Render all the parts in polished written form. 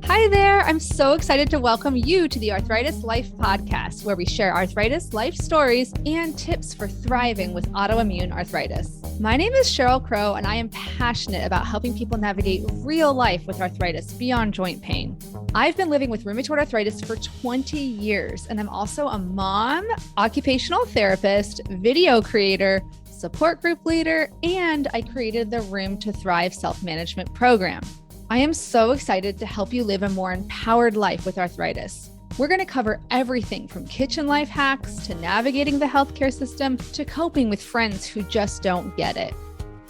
Hi there. I'm so excited to welcome you to the Arthritis Life podcast, where we share arthritis life stories and tips for thriving with autoimmune arthritis. My name is Cheryl Crow, and I am passionate about helping people navigate real life with arthritis beyond joint pain. I've been living with rheumatoid arthritis for 20 years, and I'm also a mom, occupational therapist, video creator, support group leader, and I created the Rheum to Thrive self-management program. I am so excited to help you live a more empowered life with arthritis. We're going to cover everything from kitchen life hacks to navigating the healthcare system to coping with friends who just don't get it.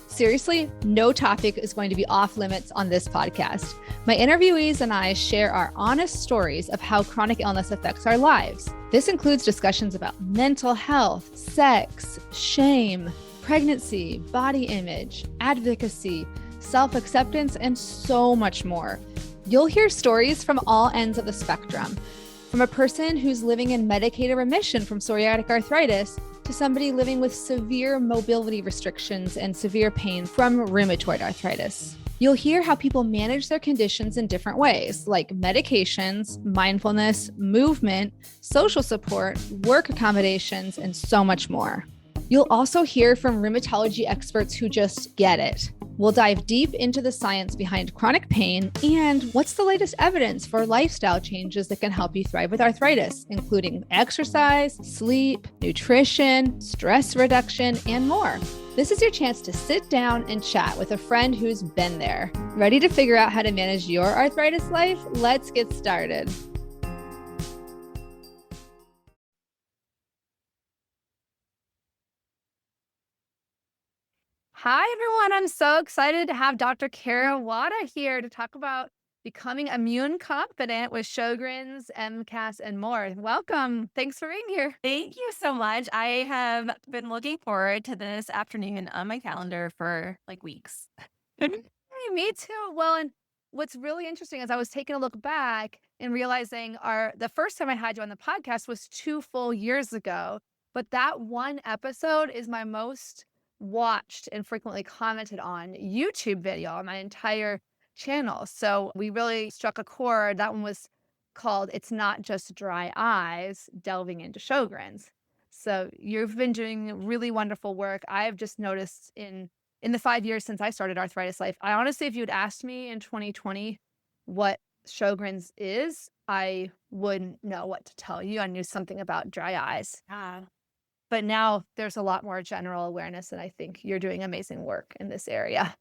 Seriously, no topic is going to be off limits on this podcast. My interviewees and I share our honest stories of how chronic illness affects our lives. This includes discussions about mental health, sex, shame, pregnancy, body image, advocacy, self-acceptance, and so much more. You'll hear stories from all ends of the spectrum, from a person who's living in medicated remission from psoriatic arthritis to somebody living with severe mobility restrictions and severe pain from rheumatoid arthritis. You'll hear how people manage their conditions in different ways, like medications, mindfulness, movement, social support, work accommodations, and so much more. You'll also hear from rheumatology experts who just get it. We'll dive deep into the science behind chronic pain and what's the latest evidence for lifestyle changes that can help you thrive with arthritis, including exercise, sleep, nutrition, stress reduction, and more. This is your chance to sit down and chat with a friend who's been there. Ready to figure out how to manage your arthritis life? Let's get started. Hi, everyone. I'm so excited to have Dr. Wada here to talk about becoming immune competent with Sjogren's, MCAS, and more. Welcome. Thanks for being here. Thank you so much. I have been looking forward to this afternoon on my calendar for like weeks. Hey, me too. Well, and what's really interesting is I was taking a look back and realizing the first time I had you on the podcast was 2 full years ago. But that one episode is my most watched and frequently commented on YouTube video on my entire channel. So we really struck a chord. That one was called It's Not Just Dry Eyes, Delving into Sjogren's. So you've been doing really wonderful work. I've just noticed in the 5 years since I started Arthritis Life, I honestly, if you'd asked me in 2020 what Sjogren's is, I wouldn't know what to tell you. I knew something about dry eyes. Yeah. But now there's a lot more general awareness, and I think you're doing amazing work in this area.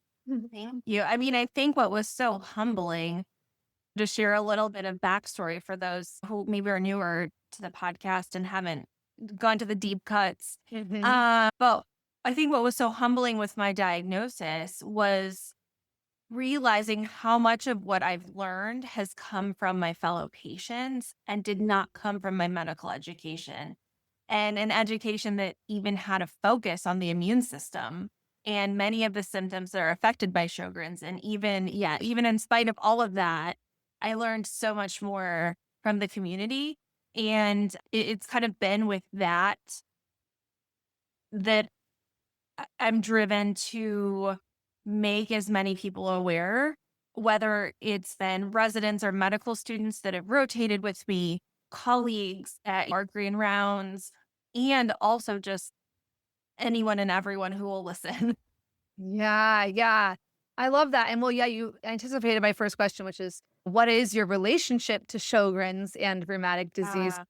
Thank you. I mean, I think what was so humbling, to share a little bit of backstory for those who maybe are newer to the podcast and haven't gone to the deep cuts. But I think what was so humbling with my diagnosis was realizing how much of what I've learned has come from my fellow patients and did not come from my medical education. And an education that even had a focus on the immune system and many of the symptoms that are affected by Sjogren's. And even in spite of all of that, I learned so much more from the community. And it's kind of been with that I'm driven to make as many people aware, whether it's been residents or medical students that have rotated with me, colleagues at our green rounds, and also just anyone and everyone who will listen. Yeah. I love that. And well, yeah, you anticipated my first question, which is what is your relationship to Sjogren's and rheumatic disease?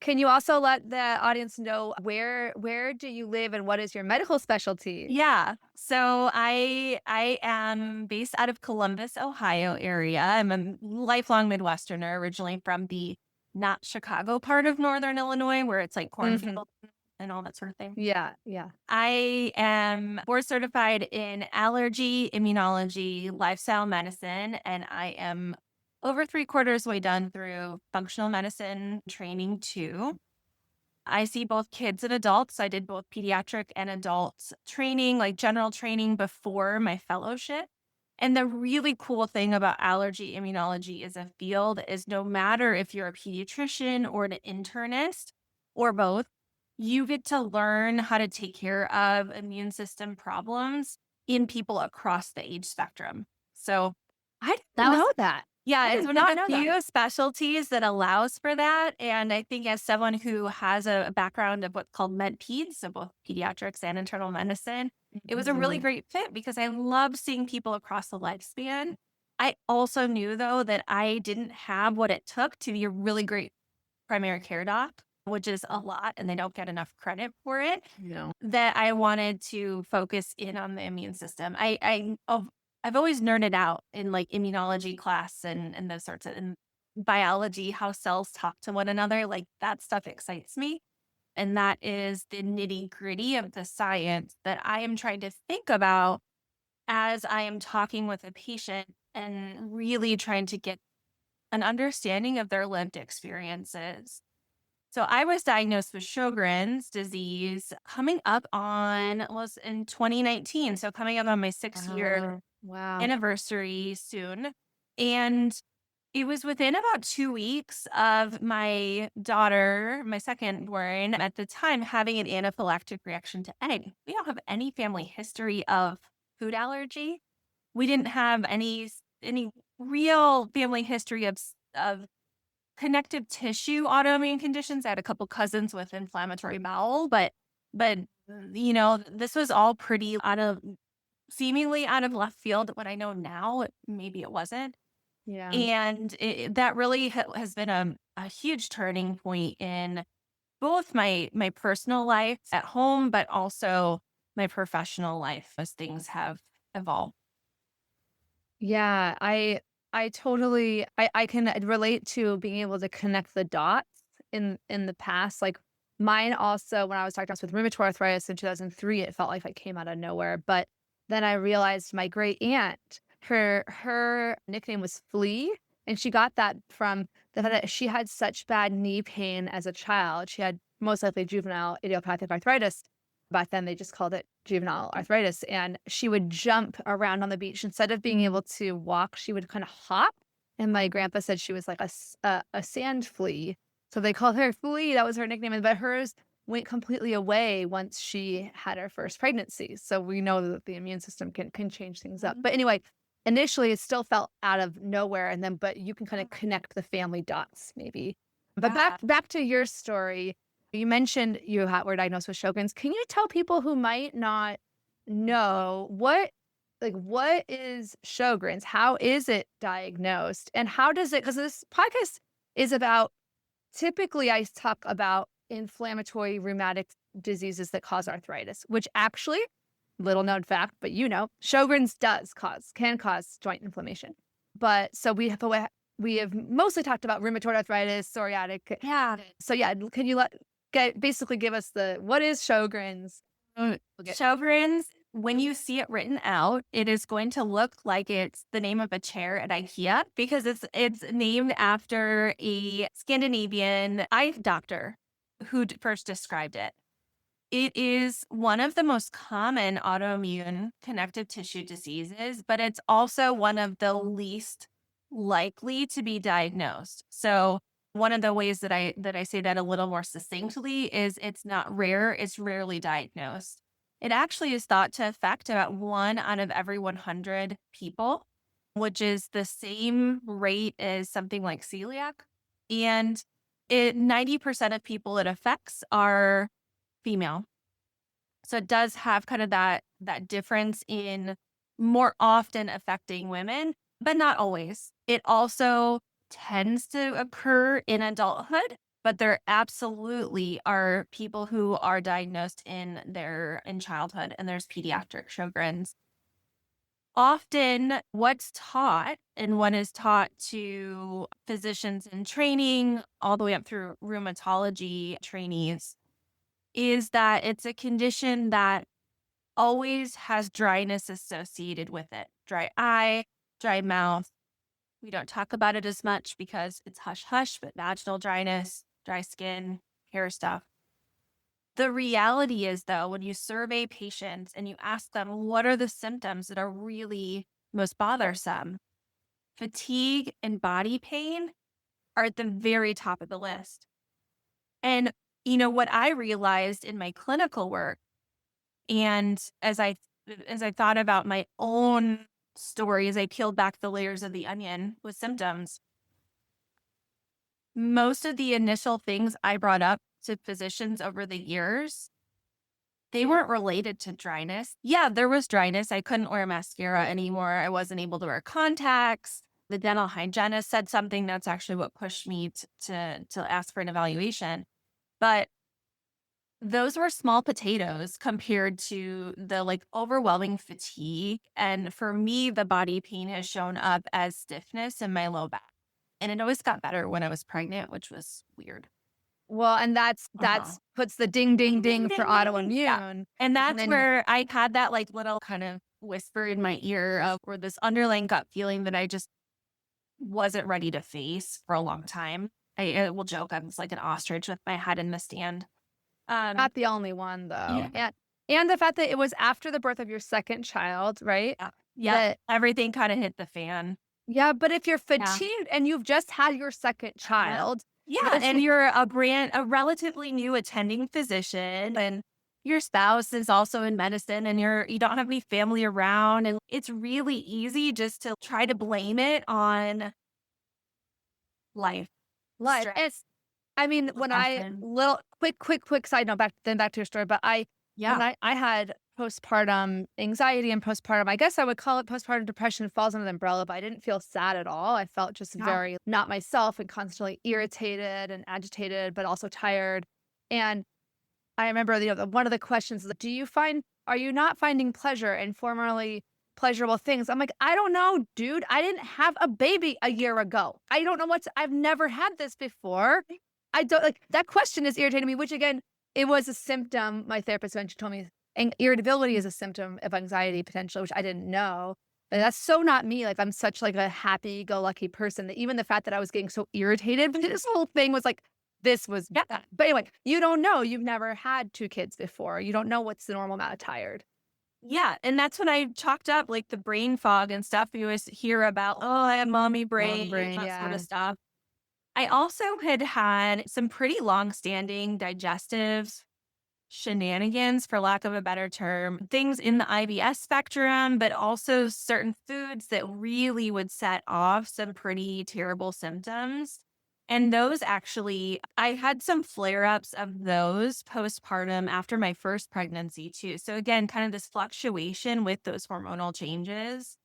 Can you also let the audience know where do you live and what is your medical specialty? Yeah. So I am based out of Columbus, Ohio area. I'm a lifelong Midwesterner, originally from the not Chicago part of Northern Illinois, where it's like cornfield and all that sort of thing. Yeah. I am board certified in allergy, immunology, lifestyle medicine, and I am over 3/4 way done through functional medicine training too. I see both kids and adults. I did both pediatric and adult training, like general training before my fellowship. And the really cool thing about allergy immunology as a field is no matter if you're a pediatrician or an internist or both, you get to learn how to take care of immune system problems in people across the age spectrum. So I didn't know that. Yeah, I it's did one of not the know that. few specialties that allows for that. And I think as someone who has a background of what's called med peds, so both pediatrics and internal medicine, it was a really Mhm. great fit because I love seeing people across the lifespan. I also knew though that I didn't have what it took to be a really great primary care doc, which is a lot and they don't get enough credit for it, No. that I wanted to focus in on the immune system. I've always nerded out in like immunology class and those sorts of and biology, how cells talk to one another. Like that stuff excites me. And that is the nitty gritty of the science that I am trying to think about as I am talking with a patient and really trying to get an understanding of their lived experiences. So I was diagnosed with Sjogren's disease coming up on was in 2019. So coming up on my 6 year Wow. anniversary soon. And it was within about 2 weeks of my daughter, my second born, at the time having an anaphylactic reaction to egg. We don't have any family history of food allergy. We didn't have any real family history of connective tissue autoimmune conditions. I had a couple cousins with inflammatory bowel, but this was all pretty seemingly out of left field. What I know now, maybe it wasn't. Yeah. And that really has been a huge turning point in both my personal life at home, but also my professional life as things have evolved. Yeah, I totally I can relate to being able to connect the dots in the past. Like mine also, when I was diagnosed with rheumatoid arthritis in 2003, it felt like I came out of nowhere. But then I realized my great aunt, her nickname was Flea, and she got that from the fact that she had such bad knee pain as a child. She had most likely juvenile idiopathic arthritis. Back then, they just called it juvenile arthritis, and she would jump around on the beach. Instead of being able to walk, she would kinda hop, and my grandpa said she was like a sand flea, so they called her Flea, that was her nickname, and but hers went completely away once she had her first pregnancy, so we know that the immune system can change things up. Mhm. But anyway, initially, it still felt out of nowhere, and then but you can kinda connect the family dots maybe. But Yeah. back to your story, you mentioned you were diagnosed with Sjogren's. Can you tell people who might not know what is Sjogren's? How is it diagnosed? And how does it, because this podcast is about, typically I talk about inflammatory rheumatic diseases that cause arthritis, which actually, little known fact, but Sjogren's can cause joint inflammation. But so we have mostly talked about rheumatoid arthritis, psoriatic. Yeah. So yeah, can you basically give us the what is Sjogren's? We'll get Sjogren's, when you see it written out, it is going to look like it's the name of a chair at IKEA because it's named after a Scandinavian eye doctor who first described it. It is one of the most common autoimmune connective tissue diseases, but it's also one of the least likely to be diagnosed. So one of the ways that I say that a little more succinctly is it's not rare, it's rarely diagnosed. It actually is thought to affect about 1 out of every 100 people, which is the same rate as something like celiac. And 90% of people it affects are female. So it does have kind of that difference in more often affecting women, but not always. It also tends to occur in adulthood, but there absolutely are people who are diagnosed in childhood, and there's pediatric Sjogren's. Often what's taught and what is taught to physicians in training all the way up through rheumatology trainees is that it's a condition that always has dryness associated with it. Dry eye, dry mouth. We don't talk about it as much because it's hush hush, but vaginal dryness, dry skin, hair stuff. The reality is, though, when you survey patients and you ask them what are the symptoms that are really most bothersome, fatigue and body pain are at the very top of the list. And, what I realized in my clinical work and as I thought about my own story as I peeled back the layers of the onion with symptoms. Most of the initial things I brought up to physicians over the years, they weren't related to dryness. Yeah, there was dryness. I couldn't wear mascara anymore. I wasn't able to wear contacts. The dental hygienist said something that's actually what pushed me to ask for an evaluation. But those were small potatoes compared to the like overwhelming fatigue. And for me, the body pain has shown up as stiffness in my low back. And it always got better when I was pregnant, which was weird. Well, and that's Uh-huh. puts the ding, ding, ding Ding, for ding, ding. Yeah. autoimmune. And And that's then where I had that like little kind of whisper in my ear of or this underlying gut feeling that I just wasn't ready to face for a long time. I will joke I was like an ostrich with my head in the stand. Um, not the only one though. yeah. And the fact that it was after the birth of your second child, right? Yeah. Yep. That Everything kind of hit the fan. yeah, but if you're Yeah. fatigued and you've just had your second Uh-huh. child, Yeah. this And you're a relatively new attending physician and your spouse is also in medicine and you don't have any family around. And it's really easy just to try to blame it on life, life. stress, I mean, when I depression. little quick side note back to your story, but when Yeah. I had postpartum anxiety and postpartum, I guess I would call it postpartum depression falls under the umbrella, but I didn't feel sad at all. I felt just Yeah. very not myself and constantly irritated and agitated, but also tired. And I remember one of the questions is, are you not finding pleasure in formerly pleasurable things? I'm like, I don't know, dude. I didn't have a baby a year ago. I don't know I've never had this before. I don't like that question is irritating me, which again, it was a symptom. My therapist eventually told me irritability is a symptom of anxiety potentially, which I didn't know. But that's so not me. Like I'm such like a happy go lucky person that even the fact that I was getting so irritated, this whole thing was like, this was Yeah. but anyway, you don't know. You've never had 2 kids before. You don't know what's the normal amount of tired. Yeah. And that's when I chalked up like the brain fog and stuff. You always hear about, oh, I have mommy brain, that sort Yeah. of stuff. I also had some pretty long-standing digestive shenanigans, for lack of a better term, things in the IBS spectrum, but also certain foods that really would set off some pretty terrible symptoms. And those actually, I had some flare ups of those postpartum after my first pregnancy, too. So, again, kind of this fluctuation with those hormonal changes.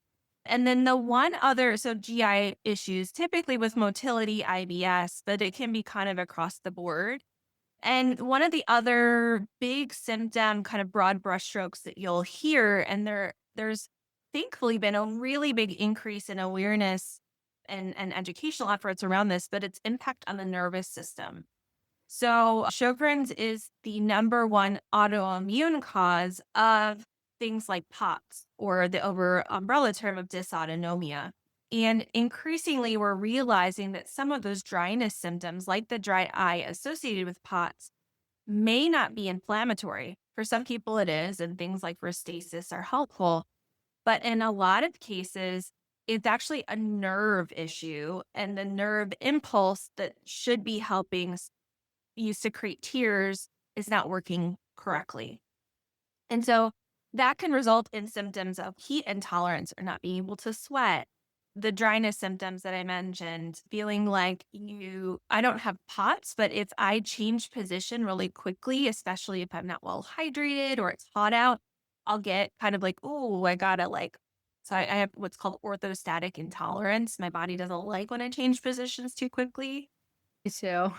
And then the one other, so GI issues, typically with motility, IBS, but it can be kind of across the board. And one of the other big symptom, kind of broad brushstrokes that you'll hear, and there's thankfully been a really big increase in awareness and educational efforts around this, but its impact on the nervous system. So Sjogren's is the number one autoimmune cause of things like POTS or the over umbrella term of dysautonomia. And increasingly, we're realizing that some of those dryness symptoms, like the dry eye associated with POTS, may not be inflammatory. For some people, it is, and things like restasis are helpful. But in a lot of cases, it's actually a nerve issue, and the nerve impulse that should be helping you secrete tears is not working correctly. And so that can result in symptoms of heat intolerance or not being able to sweat. The dryness symptoms that I mentioned, feeling like I don't have POTS, but if I change position really quickly, especially if I'm not well hydrated or it's hot out, I'll get kind of like, oh, I gotta like, so I have what's called orthostatic intolerance. My body doesn't like when I change positions too quickly. Me too.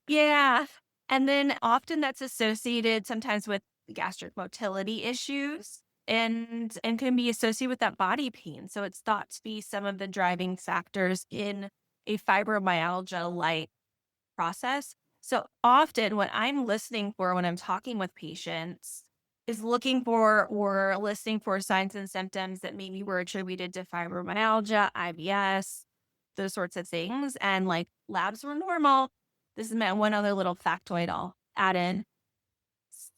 Yeah. And then often that's associated sometimes with gastric motility issues and can be associated with that body pain. So it's thought to be some of the driving factors in a fibromyalgia like process. So often what I'm listening for when I'm talking with patients is looking for or listening for signs and symptoms that maybe were attributed to fibromyalgia, IBS, those sorts of things. And like labs were normal. This is my one other little factoid I'll add in.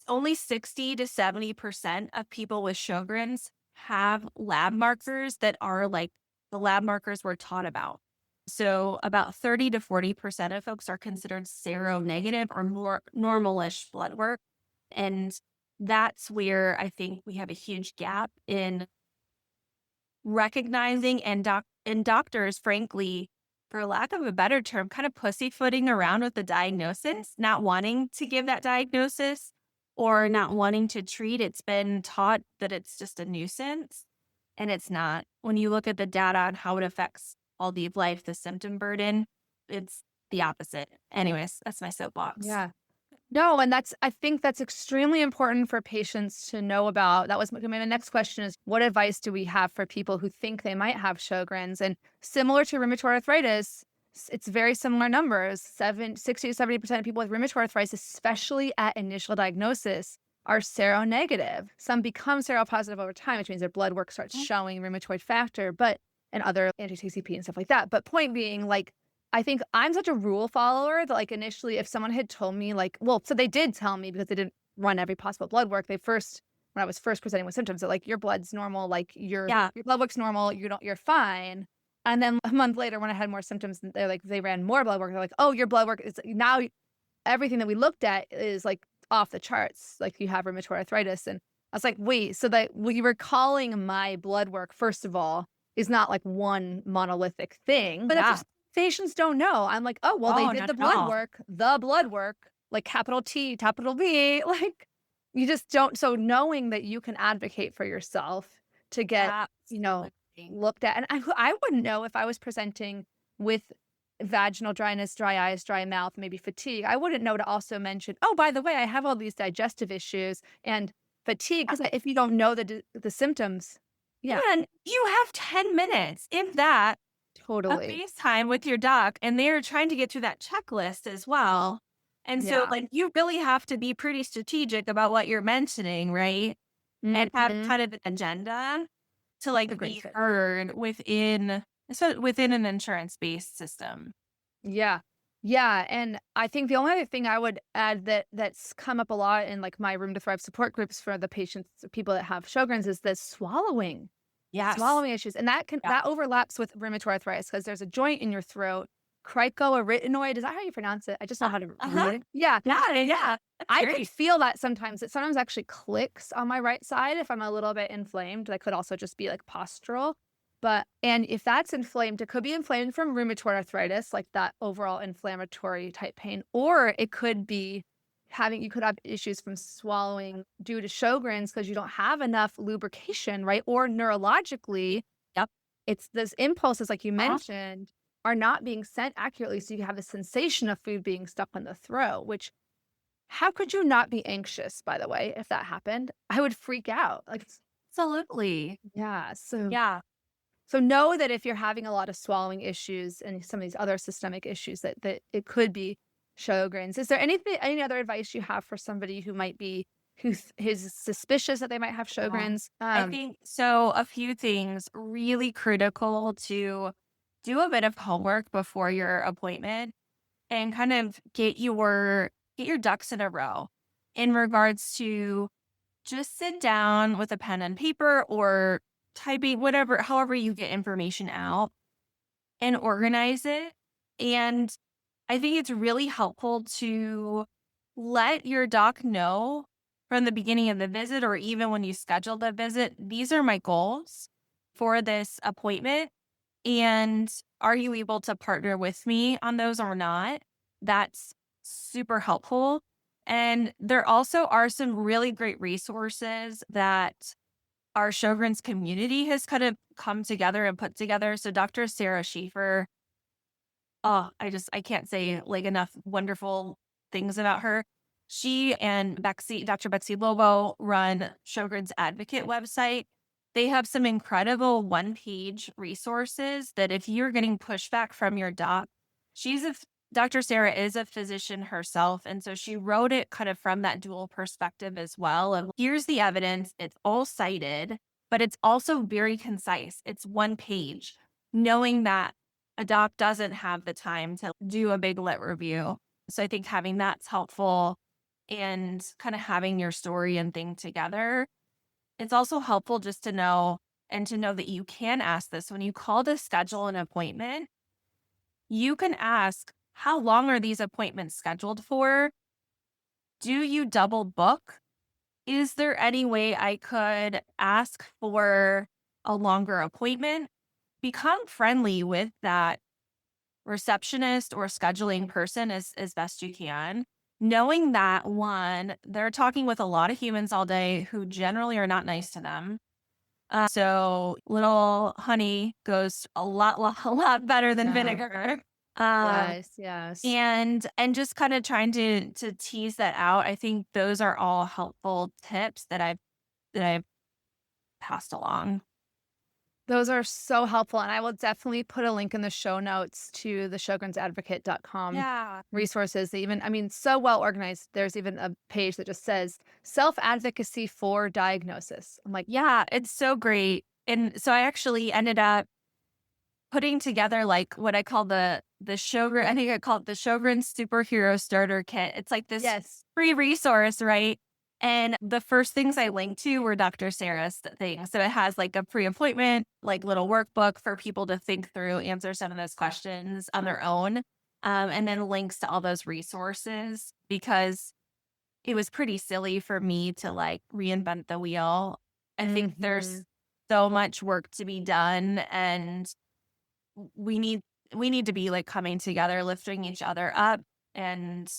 Only 60 to 70% of people with Sjogren's have lab markers that are like the lab markers we're taught about. So about 30 to 40% of folks are considered seronegative or more normalish blood work. And that's where I think we have a huge gap in recognizing and doctors, frankly, for lack of a better term, kind of pussyfooting around with the diagnosis, not wanting to give that diagnosis or not wanting to treat. It's been taught that it's just a nuisance, and it's not. When you look at the data on how it affects quality of life, the symptom burden, it's the opposite. Anyways, that's my soapbox. Yeah. No, and I think that's extremely important for patients to know about. That was my next question is, what advice do we have for people who think they might have Sjogren's? And similar to rheumatoid arthritis, it's very similar numbers. 60 to 70% of people with rheumatoid arthritis, especially at initial diagnosis, are seronegative. Some become seropositive over time, which means their blood work starts showing rheumatoid factor, and other anti-TCP and stuff like that. But point being, like, I think I'm such a rule follower that, like, initially, if someone had told me, like, well, so they did tell me because they didn't run every possible blood work. When I was first presenting with symptoms, they're like, your blood's normal, like your blood work's normal, you're fine. And then a month later, when I had more symptoms, they're like, they ran more blood work. They're like, oh, your blood work is now everything that we looked at is like off the charts. Like, you have rheumatoid arthritis. And I was like, wait, so that what you were calling my blood work, first of all, is not like one monolithic thing. But that's patients don't know. I'm like, oh, well, they did the blood work, like capital T, capital B, like you just don't. So knowing that you can advocate for yourself to get, looked at. And I wouldn't know if I was presenting with vaginal dryness, dry eyes, dry mouth, maybe fatigue. I wouldn't know to also mention, oh, by the way, I have all these digestive issues and fatigue. Because if you don't know the symptoms. Yeah. And you have 10 minutes, if that, totally, a FaceTime with your doc, and they're trying to get through that checklist as well. And so, like, you really have to be pretty strategic about what you're mentioning, right? And have kind of an agenda to, like, be heard within an insurance-based system. Yeah. Yeah. And I think the only other thing I would add that's come up a lot in, like, my Room to Thrive support groups for the people that have Sjogren's, is the swallowing. Yes. Swallowing issues. And that overlaps with rheumatoid arthritis because there's a joint in your throat, cricoarytenoid. Is that how you pronounce it? I just know how to read it. Yeah. Yeah. I could feel that sometimes. It sometimes actually clicks on my right side if I'm a little bit inflamed. That could also just be like postural. And if that's inflamed, it could be inflamed from rheumatoid arthritis, like that overall inflammatory type pain, or it could be you could have issues from swallowing due to Sjogren's because you don't have enough lubrication, right? Or neurologically, it's those impulses, like you mentioned, are not being sent accurately. So you have the sensation of food being stuck in the throat, which, how could you not be anxious, by the way, if that happened? I would freak out. Like, absolutely. Yeah. So know that if you're having a lot of swallowing issues and some of these other systemic issues, that it could be Sjogren's. Is there any other advice you have for somebody who is suspicious that they might have Sjogren's? I think so. A few things really critical to do a bit of homework before your appointment and kind of get your ducks in a row in regards to just sit down with a pen and paper or typing, however you get information out, and organize it. And I think it's really helpful to let your doc know from the beginning of the visit, or even when you schedule the visit, these are my goals for this appointment. And are you able to partner with me on those or not? That's super helpful. And there also are some really great resources that our Sjogren's community has kind of come together and put together. So Dr. Sarah Schaefer, I can't say like enough wonderful things about her. She and Dr. Betsy Lobo run Sjogren's Advocate website. They have some incredible one-page resources that if you're getting pushback from your doc, Dr. Sarah is a physician herself. And so she wrote it kind of from that dual perspective as well. And here's the evidence. It's all cited, but it's also very concise. It's one page, knowing that a doc doesn't have the time to do a big lit review. So I think having that's helpful, and kind of having your story and thing together. It's also helpful just to know that you can ask this when you call to schedule an appointment. You can ask, how long are these appointments scheduled for? Do you double book? Is there any way I could ask for a longer appointment, become friendly with that receptionist or scheduling person as best you can. Knowing that, one, they're talking with a lot of humans all day who generally are not nice to them. So little honey goes a lot better than vinegar. Um, Yes, yes. and just kind of trying to tease that out. I think those are all helpful tips that I've passed along. Those are so helpful. And I will definitely put a link in the show notes to the sjogrensadvocate.com Yeah. resources. They even, I mean, so well organized. There's even a page that just says self-advocacy for diagnosis. I'm like, Yeah, it's so great. And so I actually ended up putting together like what I call the Sjogren, I think I call it the Sjogren Superhero Starter Kit. It's like this yes, free resource, right? And the first things I linked to were Dr. Sarah's things. So it has like a pre-appointment, like little workbook for people to think through, answer some of those questions on their own. And then links to all those resources because it was pretty silly for me to like reinvent the wheel. I think there's so much work to be done, and we need we need to be like coming together, lifting each other up, and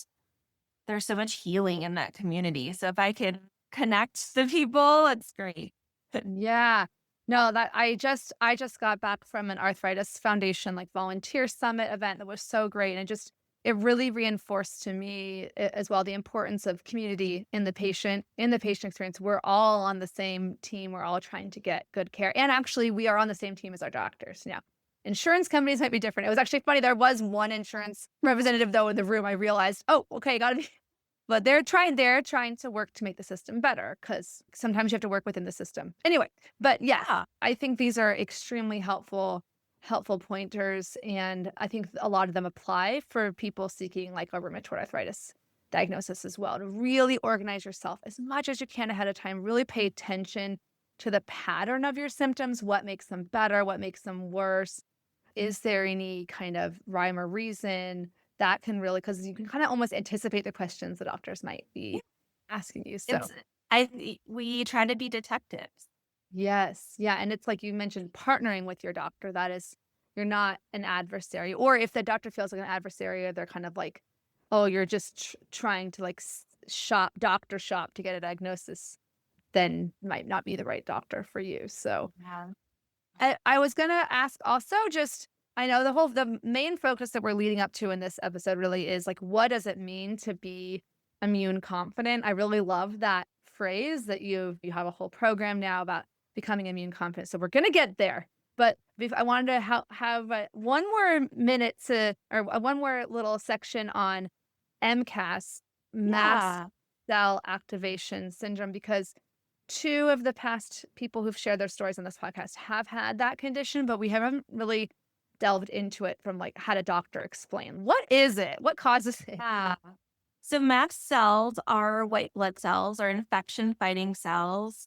there's so much healing in that community. So if I could connect the people, it's great. yeah. No, that I just got back from an Arthritis Foundation like volunteer summit event that was so great. And it really reinforced to me as well the importance of community in the patient experience. We're all on the same team. We're all trying to get good care. And actually we are on the same team as our doctors. Now, insurance companies might be different. It was actually funny. There was one insurance representative though in the room. I realized, oh, okay, gotta be. But they're trying to work to make the system better because sometimes you have to work within the system. Anyway, but yes, Yeah. I think these are extremely helpful pointers. And I think a lot of them apply for people seeking like a rheumatoid arthritis diagnosis as well, to really organize yourself as much as you can ahead of time, really pay attention to the pattern of your symptoms, what makes them better, what makes them worse. Is there any kind of rhyme or reason? That can really, because you can kind of almost anticipate the questions the doctors might be asking you. So, It's we try to be detectives. yes. Yeah. And it's like you mentioned, partnering with your doctor. That is, you're not an adversary. Or if the doctor feels like an adversary, they're kind of like, oh, you're just trying to like doctor shop to get a diagnosis, then might not be the right doctor for you. So, Yeah. I was gonna ask also just I know the main focus that we're leading up to in this episode really is like what does it mean to be immune confident? I really love that phrase that you have a whole program now about becoming immune confident. So we're gonna get there. But I wanted to have one more minute to or one more little section on MCAS, mast Yeah. cell activation syndrome, because two of the past people who've shared their stories on this podcast have had that condition, but we haven't really delved into it from like had a doctor explain. What is it? What causes it? Yeah. So mast cells are white blood cells or infection fighting cells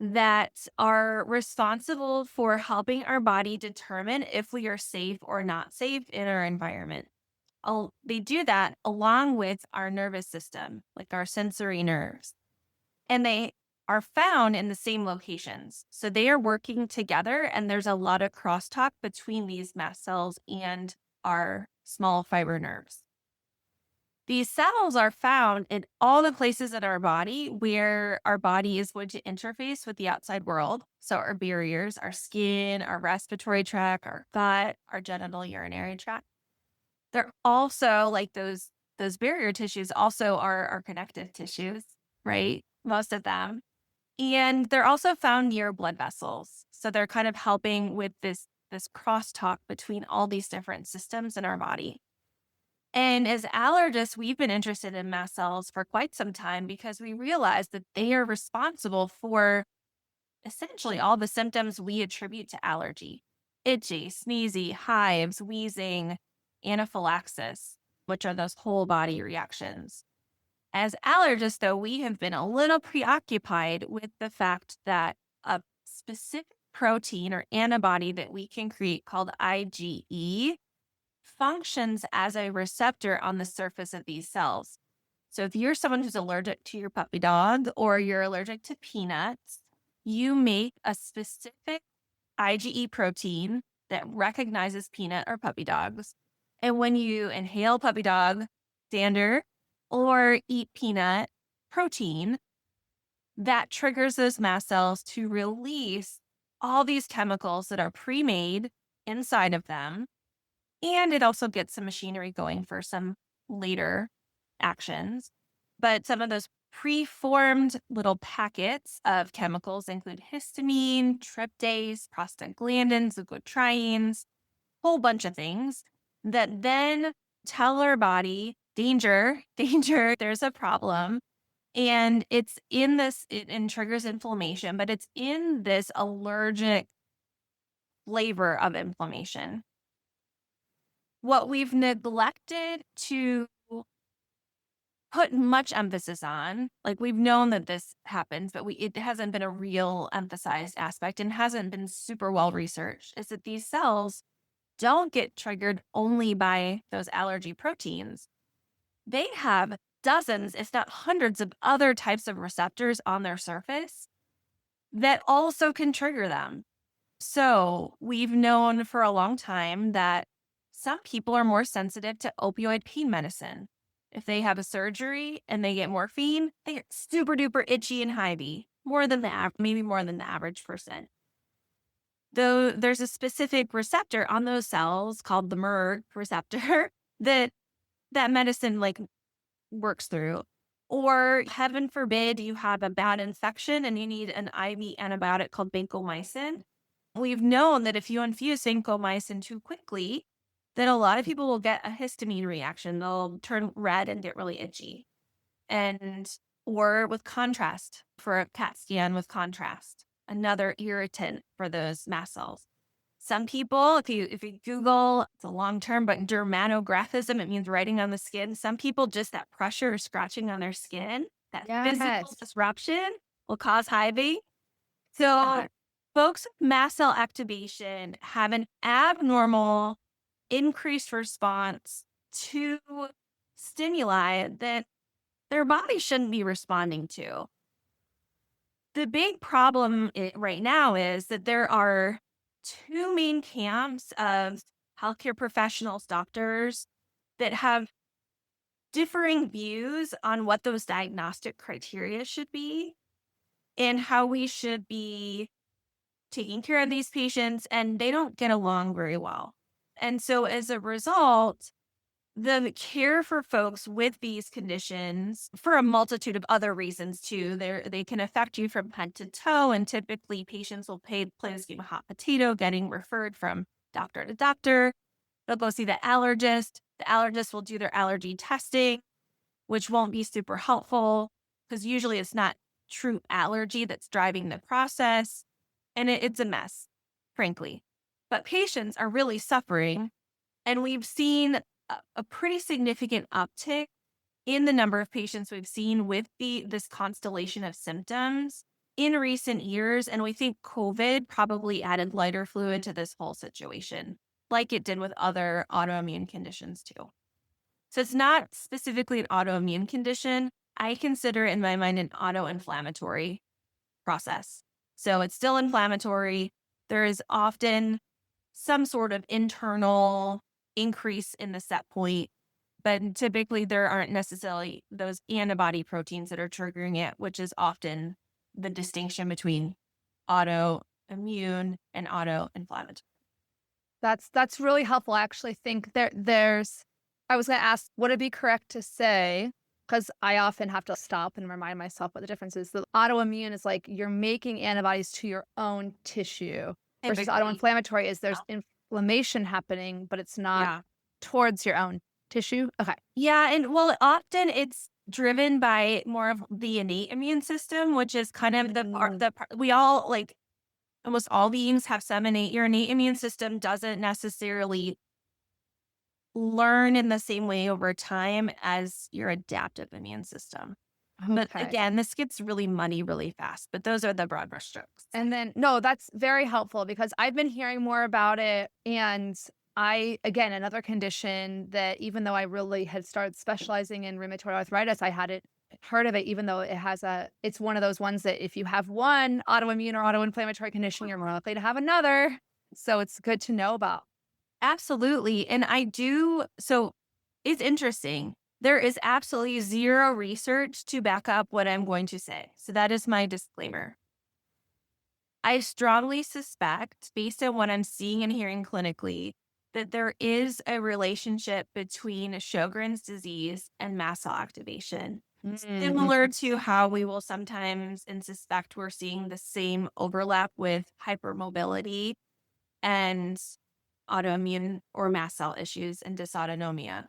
that are responsible for helping our body determine if we are safe or not safe in our environment. They do that along with our nervous system, like our sensory nerves, and they are found in the same locations. So they are working together, and there's a lot of crosstalk between these mast cells and our small fiber nerves. These cells are found in all the places in our body where our body is going to interface with the outside world. So our barriers, our skin, our respiratory tract, our gut, our genital urinary tract. They're also like those barrier tissues also are our connective tissues, right? Most of them. And they're also found near blood vessels. So they're kind of helping with this crosstalk between all these different systems in our body. And as allergists, we've been interested in mast cells for quite some time because we realize that they are responsible for essentially all the symptoms we attribute to allergy: itchy, sneezy, hives, wheezing, anaphylaxis, which are those whole body reactions. As allergists, though, we have been a little preoccupied with the fact that a specific protein or antibody that we can create called IgE functions as a receptor on the surface of these cells. So if you're someone who's allergic to your puppy dog or you're allergic to peanuts, you make a specific IgE protein that recognizes peanut or puppy dogs. And when you inhale puppy dog dander or eat peanut protein, that triggers those mast cells to release all these chemicals that are pre-made inside of them. And it also gets some machinery going for some later actions. But some of those preformed little packets of chemicals include histamine, tryptase, prostaglandins, leukotrienes, whole bunch of things that then tell our body, danger, danger, there's a problem. And it's in this, and triggers inflammation, but it's in this allergic flavor of inflammation. What we've neglected to put much emphasis on, like we've known that this happens, but it hasn't been a real emphasized aspect and hasn't been super well researched, is that these cells don't get triggered only by those allergy proteins. They have dozens, if not hundreds of other types of receptors on their surface that also can trigger them. So we've known for a long time that some people are more sensitive to opioid pain medicine. If they have a surgery and they get morphine, they get super duper itchy and hivey, maybe more than the average person. Though there's a specific receptor on those cells called the MERG receptor that medicine works through. Or heaven forbid you have a bad infection and you need an IV antibiotic called vancomycin. We've known that if you infuse vancomycin too quickly, that a lot of people will get a histamine reaction. They'll turn red and get really itchy. Or with contrast, for a CAT scan with contrast, another irritant for those mast cells. Some people, if you Google, it's a long term, but dermatographism, it means writing on the skin. Some people, just that pressure or scratching on their skin, that physical disruption will cause hiving. So folks with mast cell activation have an abnormal increased response to stimuli that their body shouldn't be responding to. The big problem right now is that there are two main camps of healthcare professionals, doctors, that have differing views on what those diagnostic criteria should be and how we should be taking care of these patients, and they don't get along very well. And so as a result, the care for folks with these conditions, for a multitude of other reasons too, they can affect you from head to toe. And typically patients will play this game of hot potato, getting referred from doctor to doctor. They'll go see the allergist. The allergist will do their allergy testing, which won't be super helpful because usually it's not true allergy that's driving the process. And it's a mess, frankly. But patients are really suffering. And we've seen a pretty significant uptick in the number of patients we've seen with this constellation of symptoms in recent years. And we think COVID probably added lighter fluid to this whole situation, like it did with other autoimmune conditions too. So it's not specifically an autoimmune condition. I consider it, in my mind, an autoinflammatory process. So it's still inflammatory. There is often some sort of internal increase in the set point, but typically there aren't necessarily those antibody proteins that are triggering it, which is often the distinction between autoimmune and autoinflammatory. That's really helpful. I actually think I was going to ask, would it be correct to say, because I often have to stop and remind myself what the difference is. The autoimmune is like you're making antibodies to your own tissue versus autoinflammatory is there's inflammation happening, but it's not towards your own tissue. Okay. Yeah. And well, often it's driven by more of the innate immune system, which is kind of we all, like almost all beings have some your innate immune system doesn't necessarily learn in the same way over time as your adaptive immune system. Okay. But again, this gets really muddy really fast, but those are the broad brush strokes. And then, no, that's very helpful because I've been hearing more about it. And again, another condition that even though I really had started specializing in rheumatoid arthritis, I had it heard of it, even though it's one of those ones that if you have one autoimmune or autoinflammatory condition, you're more likely to have another. So it's good to know about. Absolutely. And so it's interesting. There is absolutely zero research to back up what I'm going to say. So that is my disclaimer. I strongly suspect, based on what I'm seeing and hearing clinically, that there is a relationship between Sjogren's disease and mast cell activation. Similar to how we will sometimes and suspect we're seeing the same overlap with hypermobility and autoimmune or mast cell issues and dysautonomia.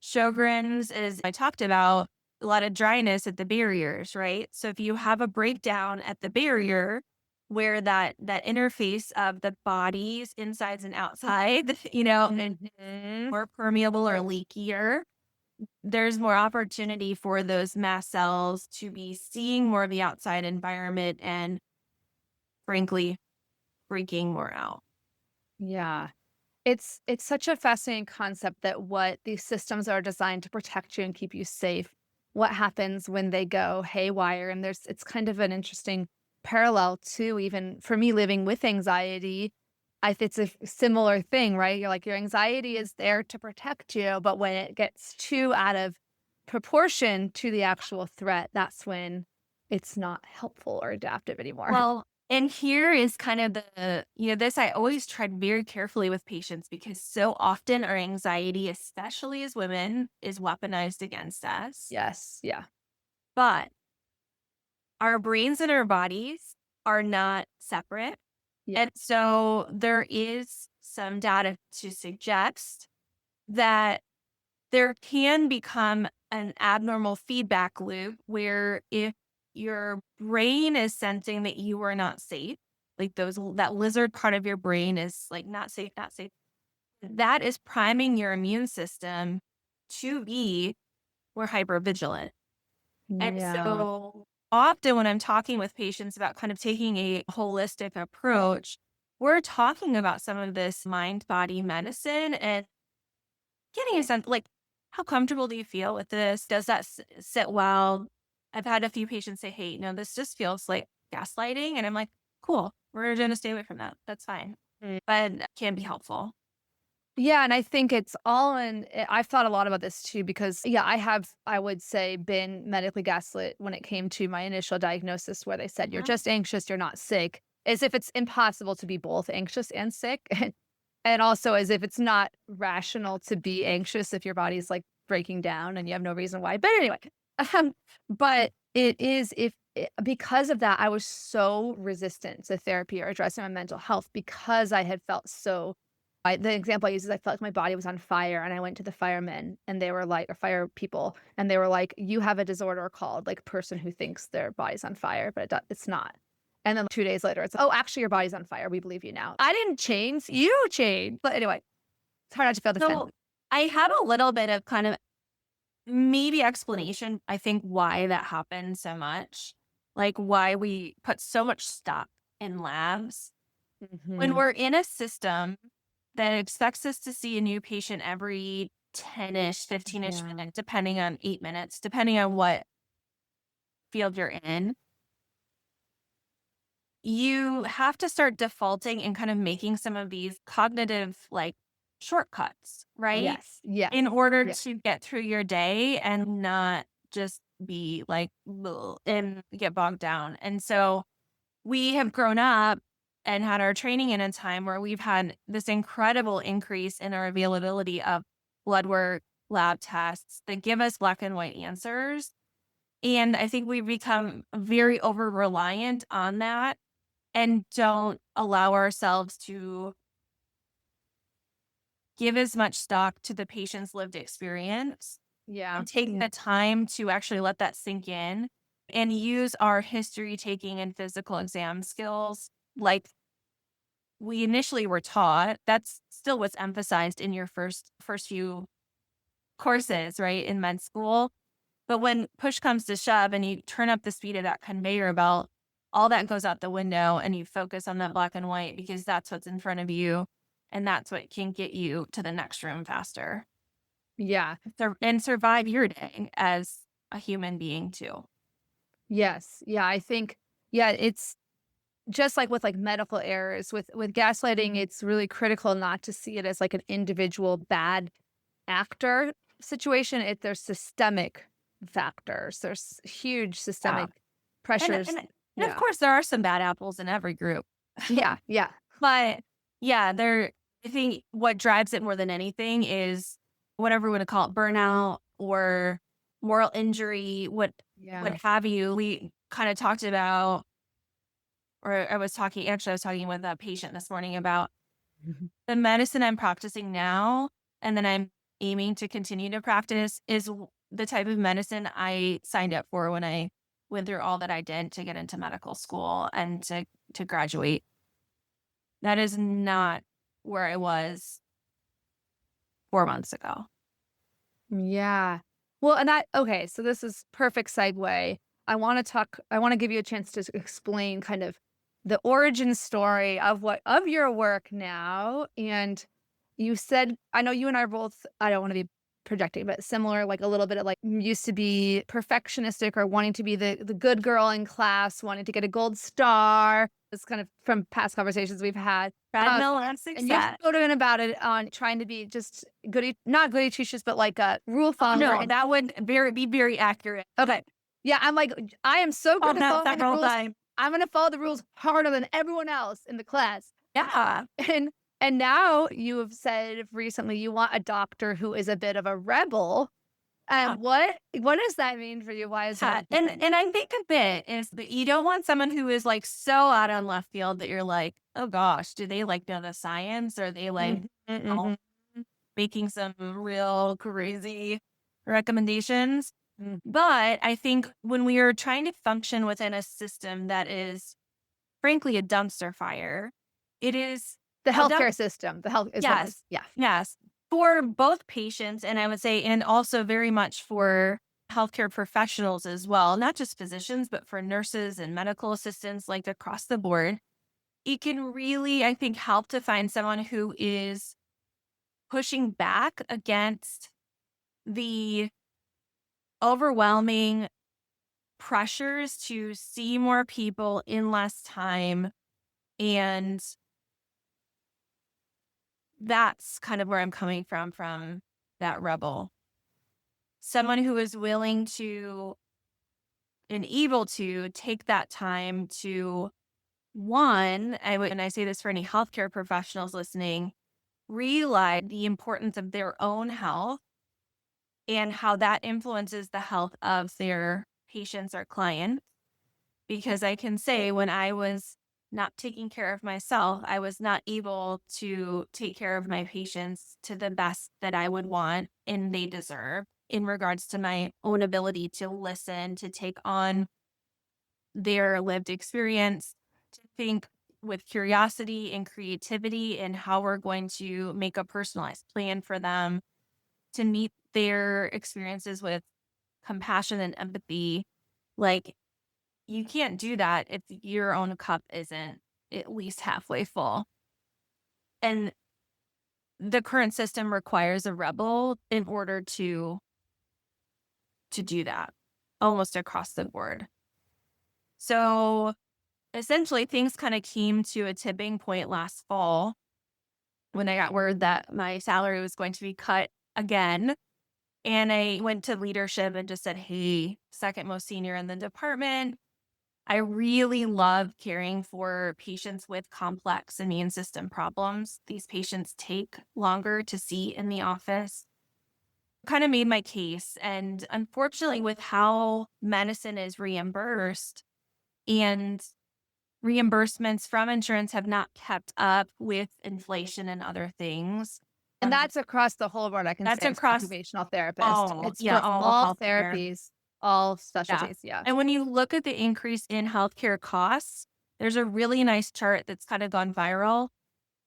Sjogren's is, I talked about, a lot of dryness at the barriers, right? So if you have a breakdown at the barrier where that interface of the body's insides and outside, and more permeable or leakier, there's more opportunity for those mast cells to be seeing more of the outside environment and, frankly, freaking more out. Yeah. It's such a fascinating concept that what these systems are designed to protect you and keep you safe. What happens when they go haywire? And it's kind of an interesting parallel to even for me living with anxiety. It's a similar thing, right? You're like your anxiety is there to protect you, but when it gets too out of proportion to the actual threat, that's when it's not helpful or adaptive anymore. Well, and here is kind of this I always tried very carefully with patients because so often our anxiety, especially as women, is weaponized against us. Yes. Yeah. But our brains and our bodies are not separate. Yeah. And so there is some data to suggest that there can become an abnormal feedback loop where if your brain is sensing that you are not safe, like that lizard part of your brain is like not safe, that is priming your immune system to be more hypervigilant. And Yeah. so often when I'm talking with patients about kind of taking a holistic approach, we're talking about some of this mind body medicine and getting a sense like, how comfortable do you feel with this? Does that sit well? I've had a few patients say, hey, no, this just feels like gaslighting. And I'm like, cool, we're going to stay away from that. That's fine. But it can be helpful. Yeah, and I think it's all I've thought a lot about this too because yeah, I would say been medically gaslit when it came to my initial diagnosis where they said you're just anxious, you're not sick, as if it's impossible to be both anxious and sick. And also as if it's not rational to be anxious if your body's like breaking down and you have no reason why. But anyway, but it is because of that I was so resistant to therapy or addressing my mental health because I had felt so the example I use is I felt like my body was on fire and I went to the firemen and they were like, or fire people, and they were like, you have a disorder called like person who thinks their body's on fire, but it's not. And then 2 days later, it's, oh, actually your body's on fire. We believe you now. I didn't change. You changed. But anyway, it's hard not to feel defensive. So I have a little bit of kind of maybe explanation, I think, why that happened so much. Like why we put so much stock in labs. When we're in a system that expects us to see a new patient every 10-ish, 15-ish minutes, depending on 8 minutes, depending on what field you're in, you have to start defaulting and kind of making some of these cognitive like shortcuts, right? Yes. Yeah. In order to get through your day and not just be like, "Ugh," and get bogged down. And so we have grown up and had our training in a time where we've had this incredible increase in our availability of blood work, lab tests that give us black and white answers. And I think we've become very over reliant on that and don't allow ourselves to give as much stock to the patient's lived experience. Yeah. And take the time to actually let that sink in and use our history taking and physical exam skills like we initially were taught. That's still what's emphasized in your first few courses, right, in med school. But when push comes to shove and you turn up the speed of that conveyor belt, all that goes out the window and you focus on that black and white because that's what's in front of you and that's what can get you to the next room faster. Yeah. And survive your day as a human being too. Yes. Yeah. I think, yeah, it's just like with like medical errors with gaslighting, it's really critical not to see it as like an individual bad actor situation. There's systemic factors. There's huge Yeah. systemic And, pressures. and of Yeah. course, there are some bad apples in every group. Yeah. Yeah. But yeah, I think what drives it more than anything is whatever we want to call it, burnout or moral injury, what Yeah. have you. We kind of talked about, or I was talking with a patient this morning about Mhm. the medicine I'm practicing now, and then I'm aiming to continue to practice is the type of medicine I signed up for when I went through all that I did to get into medical school and to graduate. That is not where I was 4 months ago. Yeah. Well, and okay, so this is perfect segue. I want to give you a chance to explain kind of the origin story of your work now. And you said, I know you and I are both, I don't want to be projecting, but similar, like a little bit of like used to be perfectionistic or wanting to be the good girl in class, wanting to get a gold star. It's kind of from past conversations we've had. Treadmill and And you've success. spoken about it on trying to be just not goody two-shoes, but like a rule Oh, follower. no, that would be very accurate. Okay. Yeah, I'm like, I am so good Oh, at that following the several rules. times. I'm gonna follow the rules harder than everyone else in the class. Yeah. And and now you have said recently you want a doctor who is a bit of a rebel. Yeah. What does that mean for you? Why is that important? And I think a bit is that you don't want someone who is like so out on left field that you're like, oh gosh, do they like know the science? Or are they like Mhm, making some real crazy recommendations? mhm. But I think when we are trying to function within a system that is frankly a dumpster fire, it is The a dump. healthcare system, the health is what Yes. yeah. Yes. For both patients, and I would say, and also very much for healthcare professionals as well, not just physicians, but for nurses and medical assistants, like across the board. It can really, I think, help to find someone who is pushing back against the overwhelming pressures to see more people in less time. And that's kind of where I'm coming from that rebel. Someone who is willing to and able to take that time to, one, and I say this for any healthcare professionals listening, realize the importance of their own health and how that influences the health of their patients or clients. Because I can say when I was not taking care of myself, I was not able to take care of my patients to the best that I would want and they deserve in regards to my own ability to listen, to take on their lived experience, to think with curiosity and creativity and how we're going to make a personalized plan for them, to meet their experiences with compassion and empathy. Like, you can't do that if your own cup isn't at least halfway full. And the current system requires a rebel in order to do that almost across the board. So essentially things kind of came to a tipping point last fall when I got word that my salary was going to be cut again. And I went to leadership and just said, hey, second most senior in the department, I really love caring for patients with complex immune system problems. These patients take longer to see in the office. Kind of made my case. And unfortunately, with how medicine is reimbursed and reimbursements from insurance have not kept up with inflation and other things. And that's across the whole board, I can That's say, as an across occupational therapist. all, It's yeah, for all all healthcare. therapies, all Yeah. specialties, yeah. And when you look at the increase in healthcare costs, there's a really nice chart that's kind of gone viral.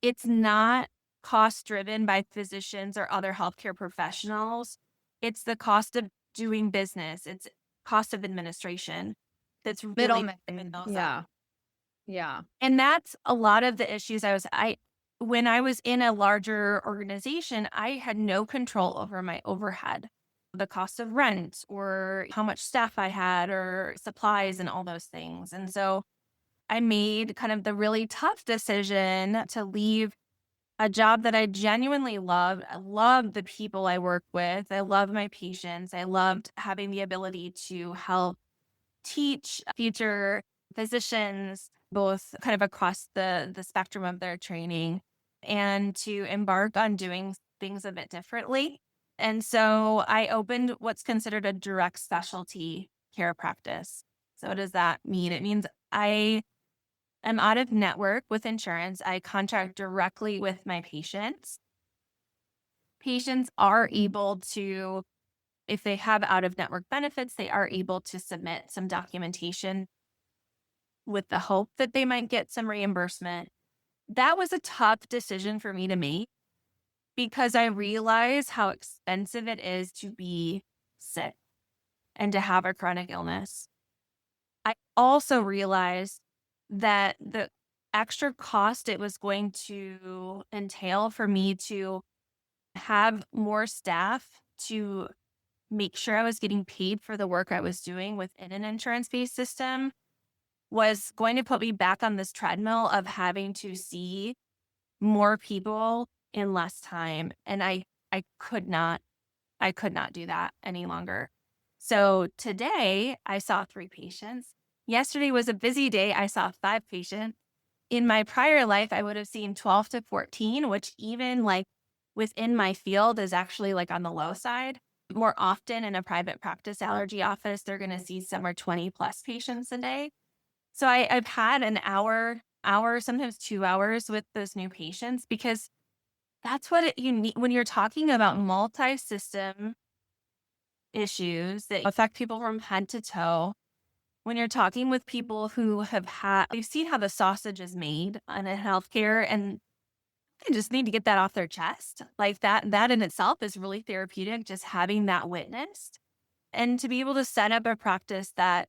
It's not cost driven by physicians or other healthcare professionals. It's the cost of doing business. It's cost of administration that's really Middleman, driving those up. yeah, yeah. And that's a lot of the issues when I was in a larger organization, I had no control over my overhead. the cost of rent or how much staff I had or supplies and all those things. And so I made kind of the really tough decision to leave a job that I genuinely loved. I loved the people I worked with. I loved my patients. I loved having the ability to help teach future physicians, both kind of across the spectrum of their training, and to embark on doing things a bit differently. And so I opened what's considered a direct specialty care practice. So what does that mean? It means I am out of network with insurance. I contract directly with my patients. Patients are able to, if they have out of network benefits, they are able to submit some documentation with the hope that they might get some reimbursement. That was a tough decision for me to make because I realize how expensive it is to be sick and to have a chronic illness. I also realized that the extra cost it was going to entail for me to have more staff to make sure I was getting paid for the work I was doing within an insurance-based system was going to put me back on this treadmill of having to see more people in less time. And I could not do that any longer. So today I saw 3 patients. Yesterday was a busy day. I saw 5 patients. In my prior life, I would have seen 12 to 14, which even like within my field is actually like on the low side. More often in a private practice allergy office, they're going to see somewhere 20 plus patients a day. So I've had an hour, sometimes 2 hours with those new patients because that's what you need when you're talking about multi-system issues that affect people from head to toe. When you're talking with people who they've seen how the sausage is made in a healthcare and they just need to get that off their chest. Like that in itself is really therapeutic, just having that witnessed. And to be able to set up a practice that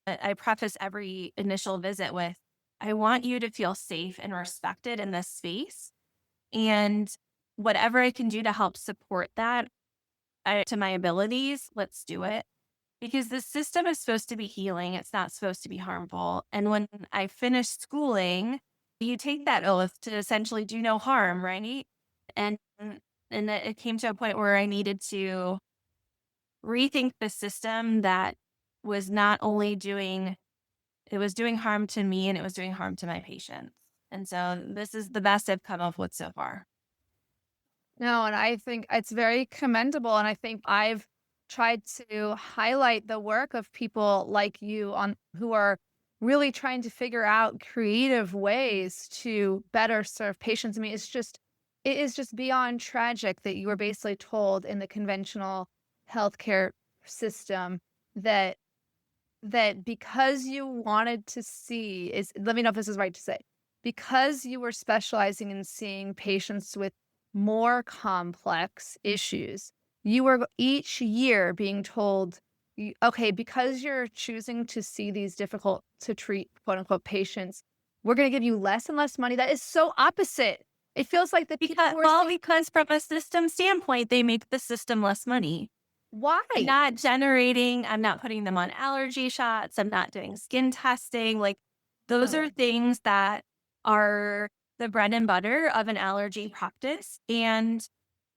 I preface every initial visit with, I want you to feel safe and respected in this space. And whatever I can do to help support that to my abilities, let's do it. Because the system is supposed to be healing. It's not supposed to be harmful. And when I finished schooling, you take that oath to essentially do no harm, right? And it came to a point where I needed to rethink the system that was not only doing it was doing harm to me and it was doing harm to my patients. And so this is the best I've come up with so far. No, and I think it's very commendable. And I think I've tried to highlight the work of people like you on who are really trying to figure out creative ways to better serve patients. I mean, it is just beyond tragic that you were basically told in the conventional healthcare system that because you wanted to see is let me know if this is right to say, because you were specializing in seeing patients with more complex issues, you were each year being told, okay, because you're choosing to see these difficult to treat quote unquote patients, we're going to give you less and less money. That is so opposite. It feels like the people who are Because from a system standpoint, they make the system less money. why? I'm not putting them on allergy shots. I'm not doing skin testing. Like those are things that are the bread and butter of an allergy practice and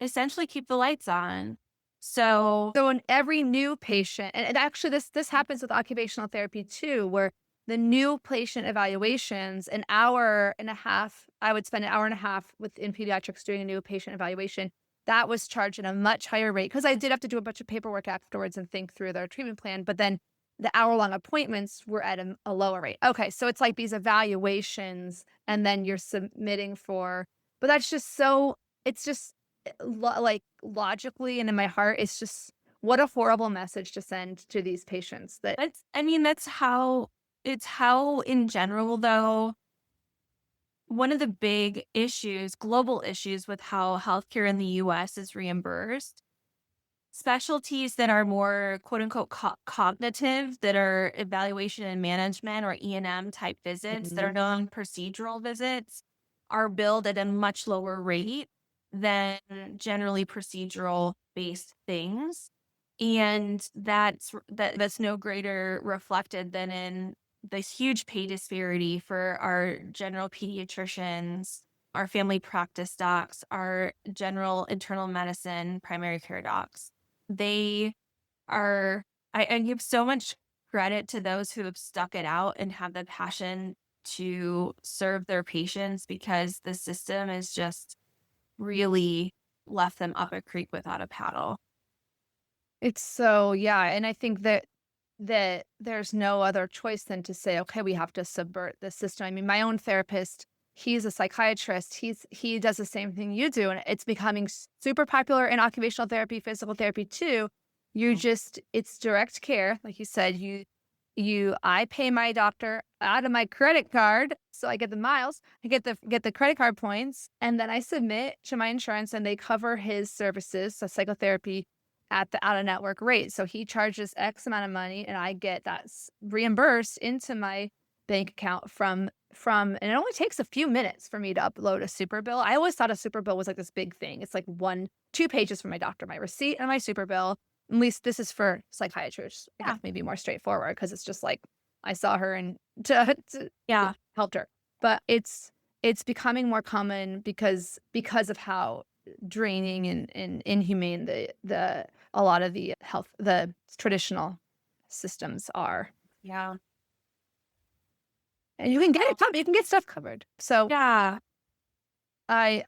essentially keep the lights on. So So in every new patient, and actually this happens with occupational therapy too, where the new patient evaluations, an hour and a half, I would spend an hour and a half in pediatrics doing a new patient evaluation. That was charged at a much higher rate because I did have to do a bunch of paperwork afterwards and think through their treatment plan. But then the hour-long appointments were at a lower rate. Okay, so it's like these evaluations, and then you're submitting for, but that's just so, it's just like logically and in my heart, it's just what a horrible message to send to these patients that that's how it's how in general though. One of the big issues, global issues with how healthcare in the US is reimbursed, specialties that are more quote unquote cognitive, that are evaluation and management or E&M type visits that are non-procedural visits are billed at a much lower rate than generally procedural based things. And that's no greater reflected than in this huge pay disparity for our general pediatricians, our family practice docs, our general internal medicine, primary care docs. They are, I give so much credit to those who have stuck it out and have the passion to serve their patients, because the system is just really left them up a creek without a paddle. It's so, yeah. And I think that there's no other choice than to say, okay, we have to subvert the system. I mean, my own therapist, he's a psychiatrist. He does the same thing you do, and it's becoming super popular in occupational therapy, physical therapy too. It's direct care, like you said. I pay my doctor out of my credit card, so I get the miles, I get the credit card points, and then I submit to my insurance, and they cover his services, so psychotherapy, at the out of network rate. So he charges X amount of money, and I get that reimbursed into my bank account from, and it only takes a few minutes for me to upload a super bill. I always thought a super bill was like this big thing. It's like 2 pages from my doctor, my receipt and my super bill. At least this is for psychiatrists. I guess maybe more straightforward, because it's just like I saw her and helped her. But it's becoming more common because of how draining and inhumane a lot of the traditional systems are. Yeah. And you can get stuff covered. So Yeah. I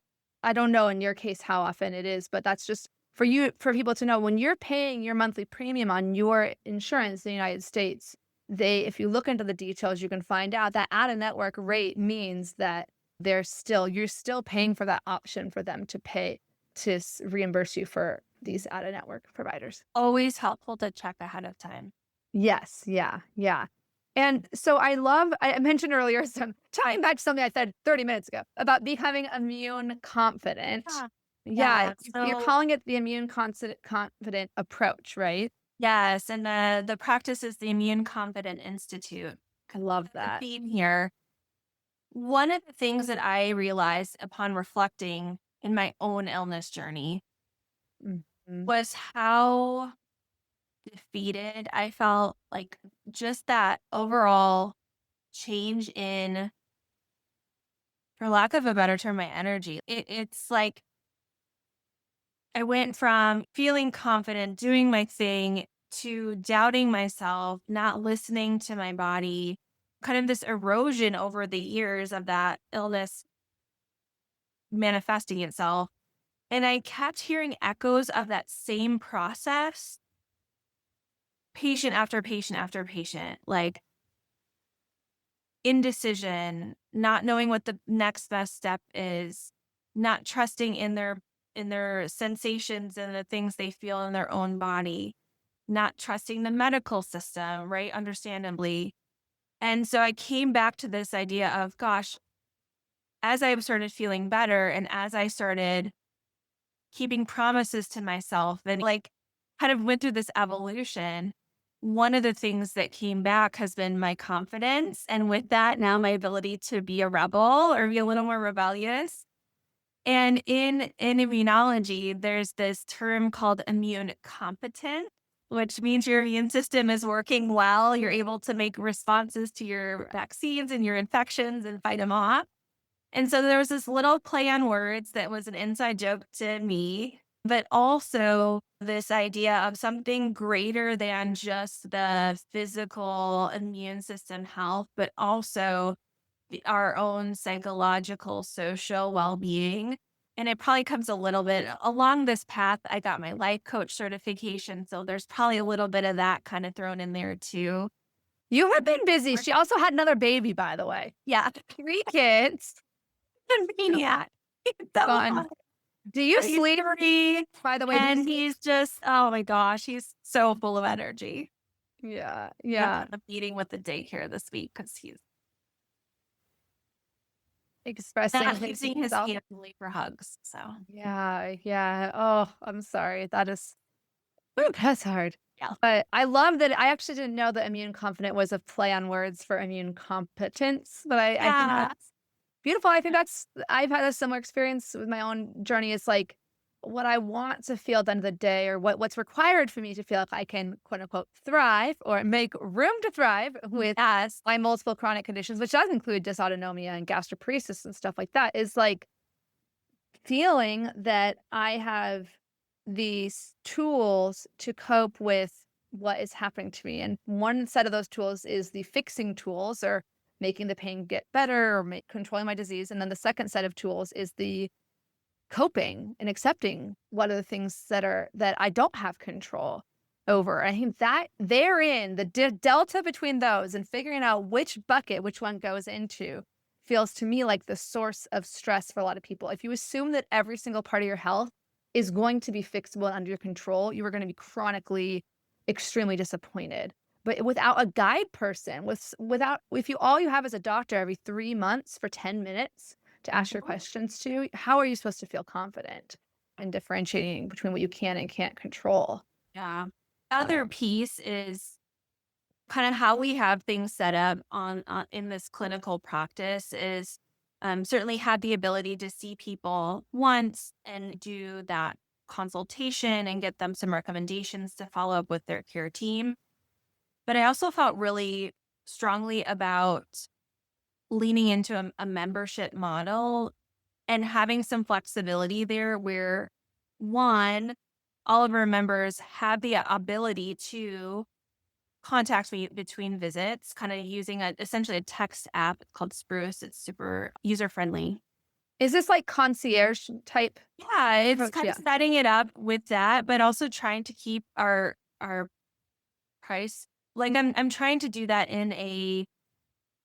don't know in your case how often it is, but that's just for people to know, when you're paying your monthly premium on your insurance in the United States, if you look into the details, you can find out that out-of-network rate means that you're still paying for that option for them to pay to reimburse you for these out-of-network providers. Always helpful to check ahead of time. Yes. Yeah. Yeah. And so I mentioned earlier, tying back to something I said 30 minutes ago about becoming immune confident. Yeah. You're calling it the immune confident approach, right? Yes. And the practice is the Immune Confident Institute. I love that. The theme here. One of the things that I realized upon reflecting in my own illness journey was how defeated I felt, like just that overall change in, for lack of a better term, my energy. It's like I went from feeling confident, doing my thing, to doubting myself, not listening to my body, kind of this erosion over the years of that illness manifesting itself. And I kept hearing echoes of that same process, patient after patient after patient, like indecision, not knowing what the next best step is, not trusting in their sensations and the things they feel in their own body, not trusting the medical system, right? Understandably. And so I came back to this idea of, gosh, as I started feeling better and as I started keeping promises to myself and like kind of went through this evolution, one of the things that came back has been my confidence. And with that, now my ability to be a rebel or be a little more rebellious. And in immunology, there's this term called immune competent, which means your immune system is working well. You're able to make responses to your vaccines and your infections and fight them off. And so there was this little play on words that was an inside joke to me, but also this idea of something greater than just the physical immune system health, but also our own psychological, social well-being. And it probably comes a little bit along this path. I got my life coach certification, so there's probably a little bit of that kind of thrown in there too. You have been busy. She also had another baby, by the way. Yeah. 3 kids. Maniac. Fun. Do you sleep? By the way, and he's just, oh my gosh, he's so full of energy. Yeah. I'm meeting with the daycare this week because he's expressing not using his himself. hand for hugs. So yeah. Oh, I'm sorry. That's hard. Yeah. But I love that. I actually didn't know that immune confident was a play on words for immune competence. But I think that's beautiful. I think I've had a similar experience with my own journey. It's like what I want to feel at the end of the day, or what's required for me to feel like I can quote unquote thrive or make room to thrive with Yes. my multiple chronic conditions, which does include dysautonomia and gastroparesis and stuff like that, is like feeling that I have these tools to cope with what is happening to me. And one set of those tools is the fixing tools, or making the pain get better, or controlling my disease. And then the second set of tools is the coping and accepting what are the things that I don't have control over. I think that therein, the delta between those and figuring out which bucket which one goes into feels to me like the source of stress for a lot of people. If you assume that every single part of your health is going to be fixable and under your control, you are going to be chronically extremely disappointed. But without a guide person, without if you all you have is a doctor every 3 months for 10 minutes to ask your questions to, how are you supposed to feel confident in differentiating between what you can and can't control? Yeah. Other piece is kind of how we have things set up on in this clinical practice is certainly have the ability to see people once and do that consultation and get them some recommendations to follow up with their care team. But I also felt really strongly about leaning into a membership model and having some flexibility there where, one, all of our members have the ability to contact me between visits, kind of using essentially a text app called Spruce. It's super user friendly. Is this like concierge type Yeah, it's approach? kind Yeah. of setting it up with that, but also trying to keep our price. Like I'm trying to do that in a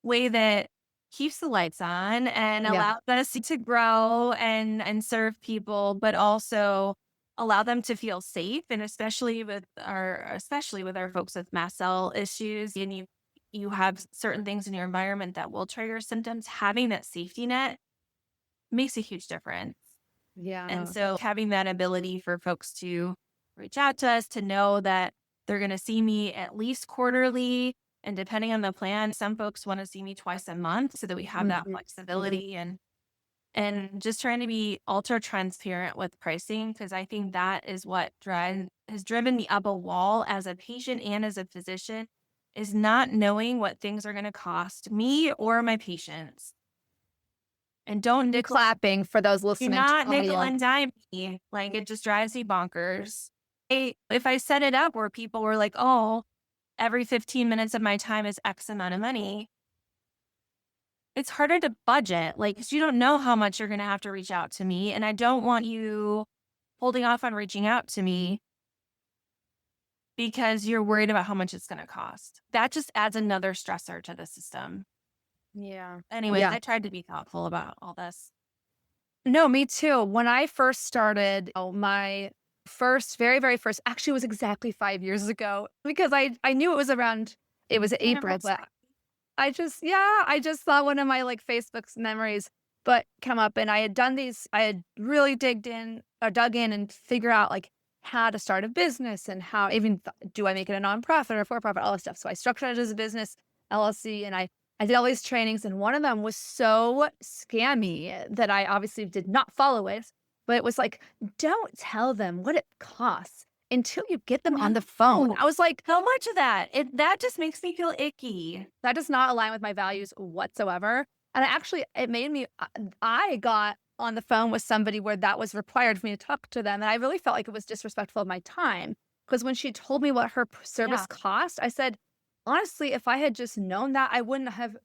way that keeps the lights on and Yeah. allows us to grow and serve people, but also allow them to feel safe. And especially with our folks with mast cell issues, and you have certain things in your environment that will trigger symptoms, having that safety net makes a huge difference. Yeah. And so having that ability for folks to reach out to us, to know that they're going to see me at least quarterly. And depending on the plan, some folks want to see me twice a month so that we have that flexibility and just trying to be ultra transparent with pricing, because I think that is what has driven me up a wall as a patient and as a physician, is not knowing what things are going to cost me or my patients. And don't clapping for those do listening. not nickel and dime me. Like, it just drives me bonkers. If I set it up where people were like, oh, every 15 minutes of my time is X amount of money, it's harder to budget. Like, 'cause you don't know how much you're going to have to reach out to me. And I don't want you holding off on reaching out to me because you're worried about how much it's going to cost. That just adds another stressor to the system. Yeah. Anyway, Yeah. I tried to be thoughtful about all this. No, me too. When I first started, my very, very first, actually was exactly 5 years ago, because I knew it was April, but I just saw one of my like Facebook's memories but come up, and I had really dug in and figure out like how to start a business, and how even do I make it a nonprofit or for profit, all this stuff. So I structured it as a business LLC, and I did all these trainings, and one of them was so scammy that I obviously did not follow it. But it was like, don't tell them what it costs until you get them on the phone. I was like, How much of that? That just makes me feel icky. that does not align with my values whatsoever. And it made me, I got on the phone with somebody where that was required for me to talk to them. And I really felt like it was disrespectful of my time. Because when she told me what her service cost, I said, honestly, if I had just known that, I wouldn't have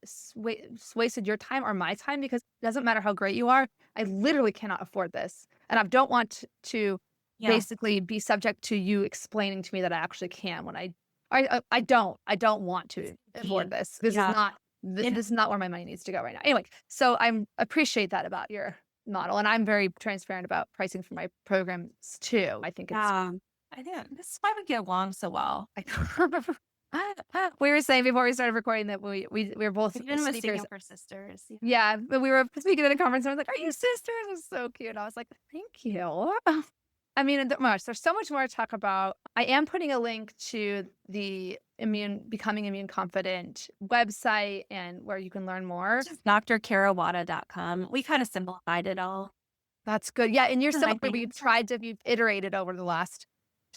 wasted your time or my time, because it doesn't matter how great you are. I literally cannot afford this. And I don't want to basically be subject to you explaining to me that I actually can, when I don't want to afford this. This is not where my money needs to go right now. Anyway, so I appreciate that about your model, and I'm very transparent about pricing for my programs too. I think it's I think this is why we get along so well. we were saying before we started recording that we were both speakers for sisters. Yeah, but we were speaking at a conference, and I was like, "Are you sisters?" It was so cute. I was like, "Thank you." I mean, there's so much more to talk about. I am putting a link to the Becoming Immune Confident website, and where you can learn more. Just drcarawada.com. We kind of simplified it all. That's good. Yeah, and you're I so think you've iterated over the last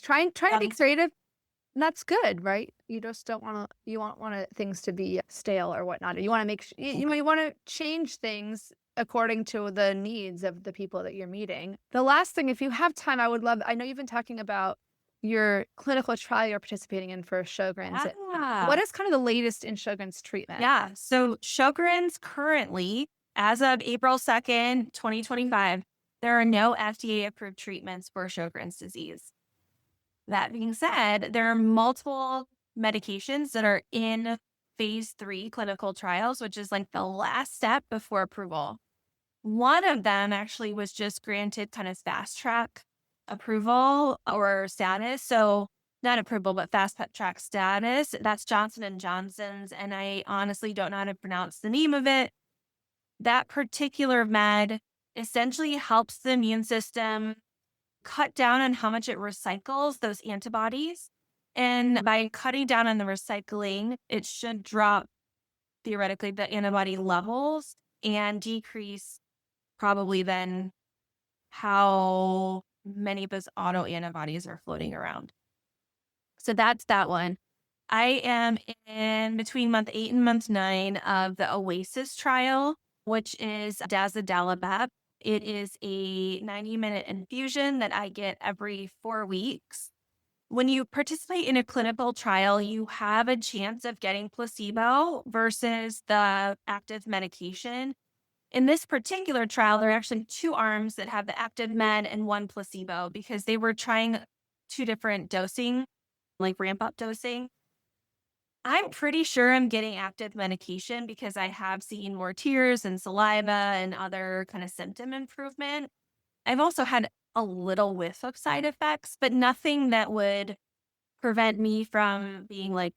trying to be creative. And that's good, right? You just don't want to. You won't want things to be stale or whatnot. You want to you want to change things according to the needs of the people that you're meeting. The last thing, if you have time, I would love. I know you've been talking about your clinical trial you're participating in for Sjogren's. What is kind of the latest in Sjogren's treatment? Yeah. So Sjogren's currently, as of April 2nd, 2025, there are no FDA approved treatments for Sjogren's disease. That being said, there are multiple medications that are in phase 3 clinical trials, which is like the last step before approval. One of them actually was just granted kind of fast track approval or status. So not approval, but fast track status. That's Johnson and Johnson's. And I honestly don't know how to pronounce the name of it. That particular med essentially helps the immune system cut down on how much it recycles those antibodies. And by cutting down on the recycling, it should drop theoretically the antibody levels and decrease probably then how many of those autoantibodies are floating around. So that's that one. I am in between month 8 and month 9 of the OASIS trial, which is dazodalibep. It is a 90-minute infusion that I get every 4 weeks. When you participate in a clinical trial, you have a chance of getting placebo versus the active medication. In this particular trial, there are actually 2 arms that have the active med and 1 placebo because they were trying 2 different dosing, like ramp up dosing. I'm pretty sure I'm getting active medication because I have seen more tears and saliva and other kind of symptom improvement. I've also had a little whiff of side effects, but nothing that would prevent me from being like,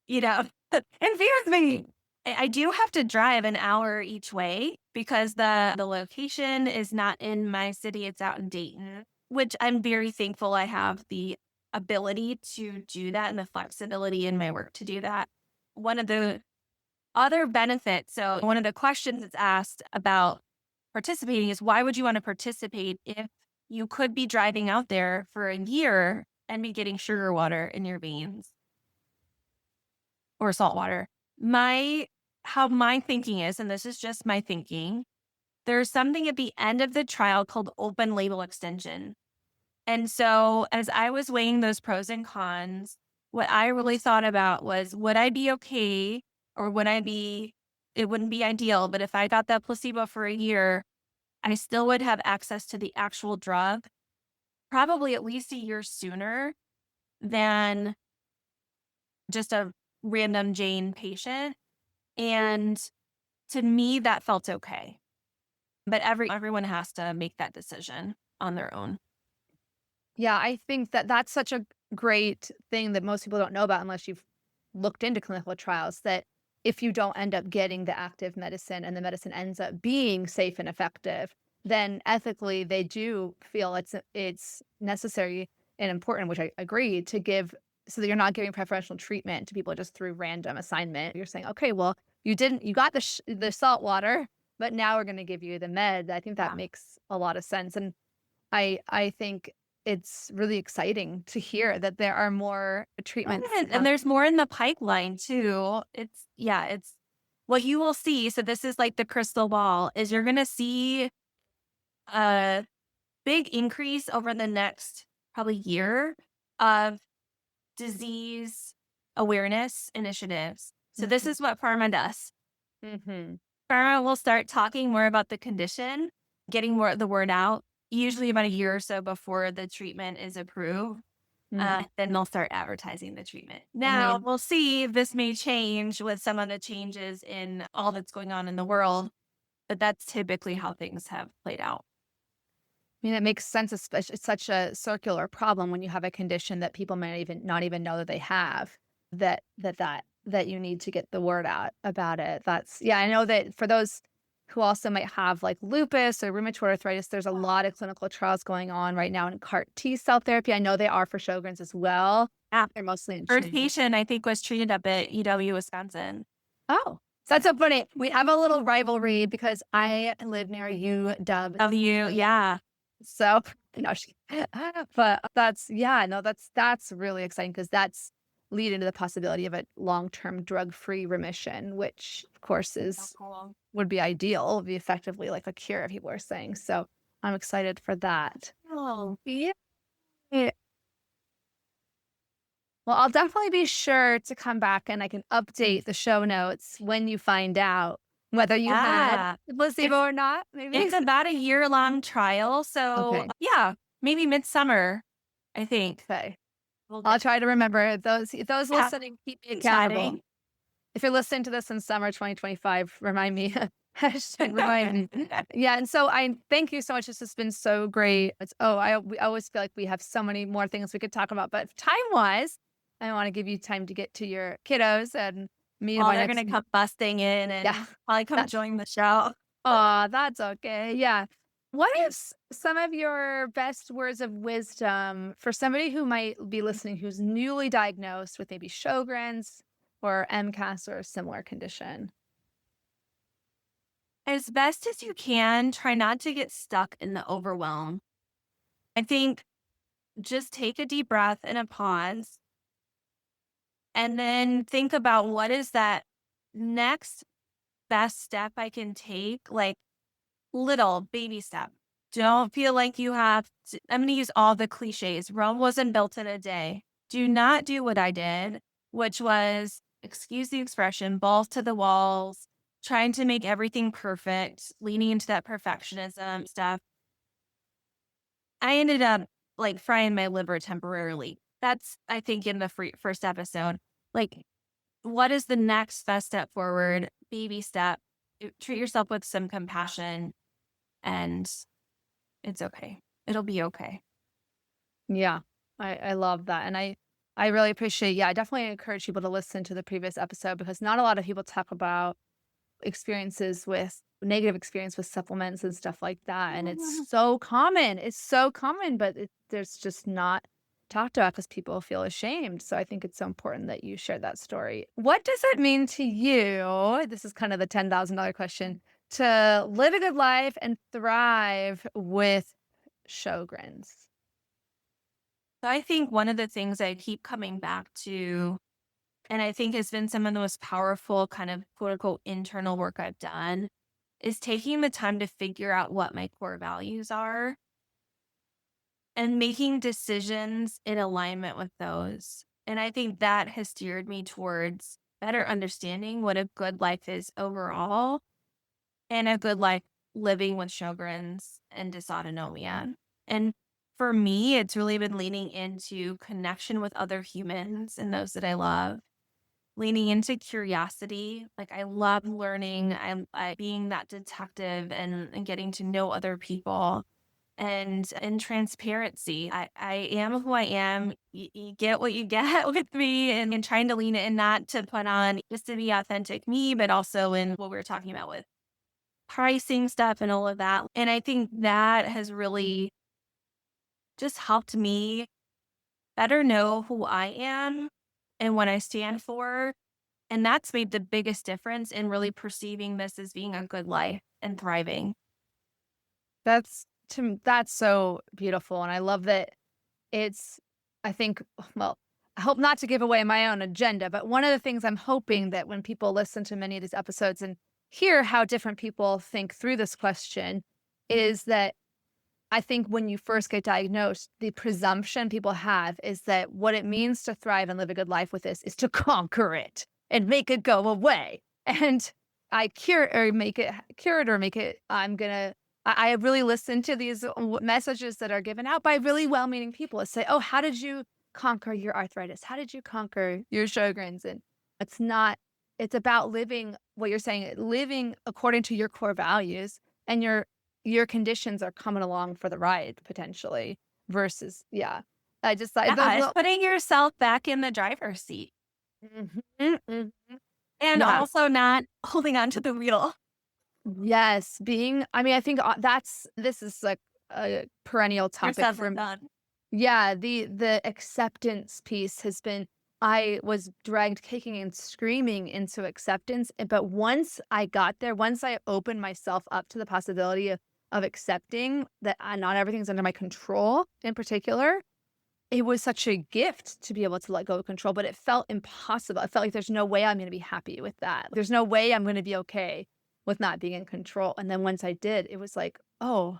infuse me. I do have to drive an hour each way because the location is not in my city. It's out in Dayton, which I'm very thankful I have the ability to do that and the flexibility in my work to do that. One of the other benefits, so one of the questions that's asked about participating is why would you want to participate if you could be driving out there for a year and be getting sugar water in your veins or salt water? How my thinking is, and this is just my thinking, there's something at the end of the trial called open label extension. And so as I was weighing those pros and cons, what I really thought about was, would I be okay or it wouldn't be ideal, but if I got that placebo for a year, I still would have access to the actual drug, probably at least a year sooner than just a random Jane patient. And to me, that felt okay. But everyone has to make that decision on their own. Yeah, I think that that's such a great thing that most people don't know about unless you've looked into clinical trials, that if you don't end up getting the active medicine and the medicine ends up being safe and effective, then ethically they do feel it's necessary and important, which I agree, to give so that you're not giving preferential treatment to people just through random assignment. You're saying, okay, well, you got the salt water, but now we're going to give you the med. I think that makes a lot of sense. And I think it's really exciting to hear that there are more treatments. And there's more in the pipeline too. It's what you will see. So this is like the crystal ball, is you're going to see a big increase over the next probably year of disease awareness initiatives. So this is what pharma does. Pharma will start talking more about the condition, getting more the word out, usually about a year or so before the treatment is approved. Then they'll start advertising the treatment. Now, we'll see if this may change with some of the changes in all that's going on in the world, but that's typically how things have played out. I mean, it makes sense. Especially, it's such a circular problem when you have a condition that people might not even know that they have, that you need to get the word out about it. I know that for those who also might have like lupus or rheumatoid arthritis, there's a lot of clinical trials going on right now in CAR T cell therapy. I know they are for Sjogren's as well. Yeah. They're mostly in First patient, I think, was treated up at UW Wisconsin. Oh, That's so funny. We have a little rivalry because I live near UW. Yeah. So, no, but that's really exciting because that's leading to the possibility of a long-term drug-free remission, which of course would be ideal, would be effectively like a cure, people are saying. So I'm excited for that. Oh, Yeah. Well, I'll definitely be sure to come back and I can update the show notes when you find out whether you had yeah. the placebo or not, maybe. It's about a year-long trial. So, Okay. yeah, maybe midsummer, I think. Okay. We'll I'll get try to remember those yeah, listening, keep me accountable. exciting. If you're listening to this in summer 2025, remind me. Hashtag remind me. Yeah, and so I thank you so much. This has been so great. We always feel like we have so many more things we could talk about, but time-wise, I want to give you time to get to your kiddos and me to Well, my they're next. going to come busting in and Yeah, probably come that's join the show. that's okay. Yeah. What is some of your best words of wisdom for somebody who might be listening who's newly diagnosed with maybe Sjogren's or MCAS or a similar condition? As best as you can, try not to get stuck in the overwhelm. I think just take a deep breath and a pause, and then think about what is that next best step I can take, like little baby step. Don't feel like you have to, I'm going to use all the cliches. Rome wasn't built in a day. Do not do what I did, which was, excuse the expression, balls to the walls, trying to make everything perfect, leaning into that perfectionism stuff. I ended up like frying my liver temporarily. That's, I think, in the first episode. Like, what is the next best step forward? Baby step. Treat yourself with some compassion, and it's okay. It'll be okay. Yeah, I love that. And I really appreciate, yeah, I definitely encourage people to listen to the previous episode because not a lot of people talk about experiences with negative experience with supplements and stuff like that. And it's so common. It's so common, but there's just not talked about because people feel ashamed. So I think it's so important that you share that story. What does it mean to you? This is kind of the $10,000 question to live a good life and thrive with Sjogren's. So I think one of the things I keep coming back to, and I think has been some of the most powerful kind of quote unquote internal work I've done, is taking the time to figure out what my core values are and making decisions in alignment with those. And I think that has steered me towards better understanding what a good life is overall and a good life living with Sjogren's and dysautonomia. And for me, it's really been leaning into connection with other humans and those that I love, leaning into curiosity. Like I love learning, I being that detective and getting to know other people, and transparency. I am who I am. You get what you get with me, and trying to lean in that to put on just to be authentic me, but also in what we were talking about with pricing stuff and all of that. And I think that has really just helped me better know who I am and what I stand for. And that's made the biggest difference in really perceiving this as being a good life and thriving. That's so beautiful. And I love that I think, well, I hope not to give away my own agenda, but one of the things I'm hoping that when people listen to many of these episodes and hear how different people think through this question is that I think when you first get diagnosed, the presumption people have is that what it means to thrive and live a good life with this is to conquer it and make it go away. And I cure it or make it, I really listen to these messages that are given out by really well-meaning people. Say, oh, how did you conquer your arthritis? How did you conquer your Sjogren's? And it's about living what you're saying, living according to your core values, and your conditions are coming along for the ride potentially versus, yeah. I just thought It's putting yourself back in the driver's seat and and also not holding on to the wheel. Yes, I think this is like a perennial topic for me. Yeah, the acceptance piece has been I was dragged kicking and screaming into acceptance. But once I got there, once I opened myself up to the possibility of accepting that not everything's under my control in particular, it was such a gift to be able to let go of control, but it felt impossible. It felt like there's no way I'm going to be happy with that. There's no way I'm going to be okay with not being in control. And then once I did, it was like, oh,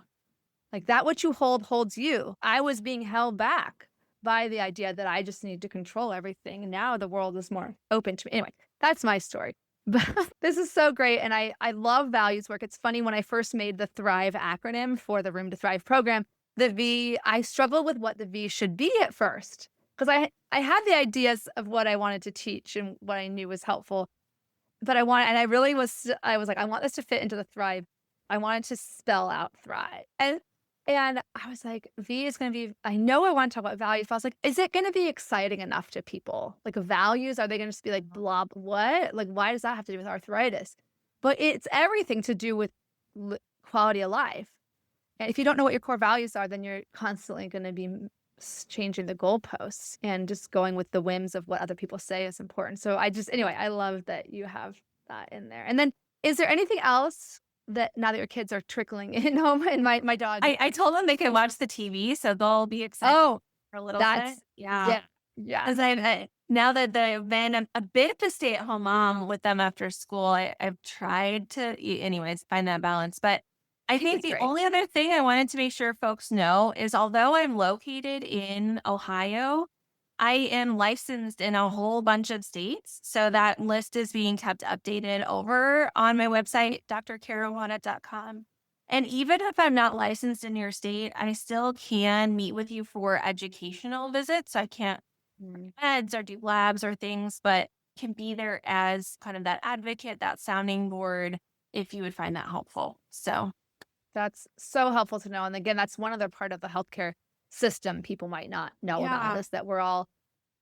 like that what you hold holds you. I was being held back by the idea that I just need to control everything. And now the world is more open to me. Anyway, that's my story. But this is so great. And I love values work. It's funny, when I first made the Thrive acronym for the Room to Thrive program, the V, I struggled with what the V should be at first, because I had the ideas of what I wanted to teach and what I knew was helpful. But I was like, I want this to fit into the Thrive. I wanted to spell out Thrive. And I was like, V is going to be, I know I want to talk about values, but I was like, is it going to be exciting enough to people? Like, values, are they going to just be like, blah, what? Like, why does that have to do with arthritis? But it's everything to do with quality of life. And if you don't know what your core values are, then you're constantly going to be changing the goalposts and just going with the whims of what other people say is important. So anyway, I love that you have that in there. And then, is there anything else that, now that your kids are trickling in home, and my dog, I told them they could watch the TV, so they'll be excited for a little bit. Yeah. As now that they've been a bit of a stay-at-home mom with them after school, I've tried to, anyways, find that balance. But I think the only other thing I wanted to make sure folks know is, although I'm located in Ohio, I am licensed in a whole bunch of states. So that list is being kept updated over on my website, drcarolwada.com. And even if I'm not licensed in your state, I still can meet with you for educational visits. So I can't meds or do labs or things, but can be there as kind of that advocate, that sounding board, if you would find that helpful. So that's so helpful to know. And again, that's one other part of the healthcare system people might not know about this, that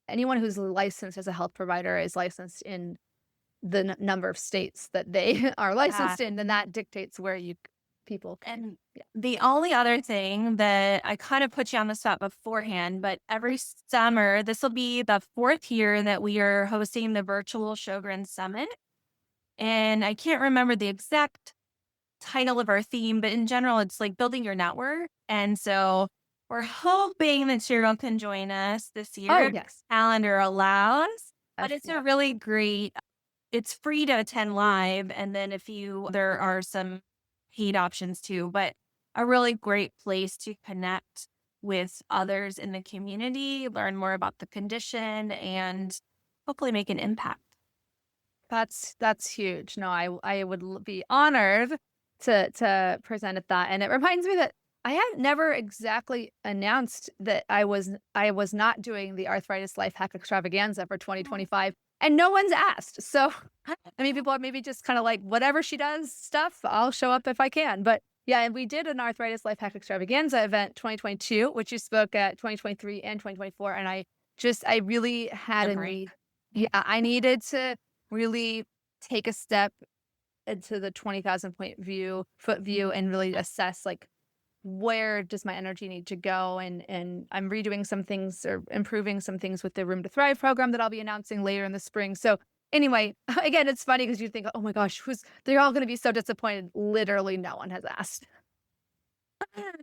anyone who's licensed as a health provider is licensed in the number of states that they are licensed in, and that dictates where people can. And the only other thing that I kind of put you on the spot beforehand, but every summer, this will be the 4th year that we are hosting the virtual Sjogren Summit. And I can't remember the exact title of our theme, but in general, it's like building your network. And so we're hoping that Cheryl can join us this year. Oh, yes. Calendar allows, but it's a really great, it's free to attend live. And then there are some paid options too, but a really great place to connect with others in the community, learn more about the condition, and hopefully make an impact. That's huge. No, I would be honored to present at that. And it reminds me that I had never exactly announced that I was not doing the Arthritis Life Hack Extravaganza for 2025, and no one's asked. So, I mean, people are maybe just kind of like, whatever she does stuff, I'll show up if I can. But yeah, and we did an Arthritis Life Hack Extravaganza event 2022, which you spoke at 2023 and 2024, and I really had a need. Yeah, I needed to really take a step into the 20,000 foot view and really assess, like, where does my energy need to go? And I'm redoing some things or improving some things with the Room to Thrive program that I'll be announcing later in the spring. So anyway, again, it's funny because you think, oh my gosh, they're all going to be so disappointed. Literally no one has asked.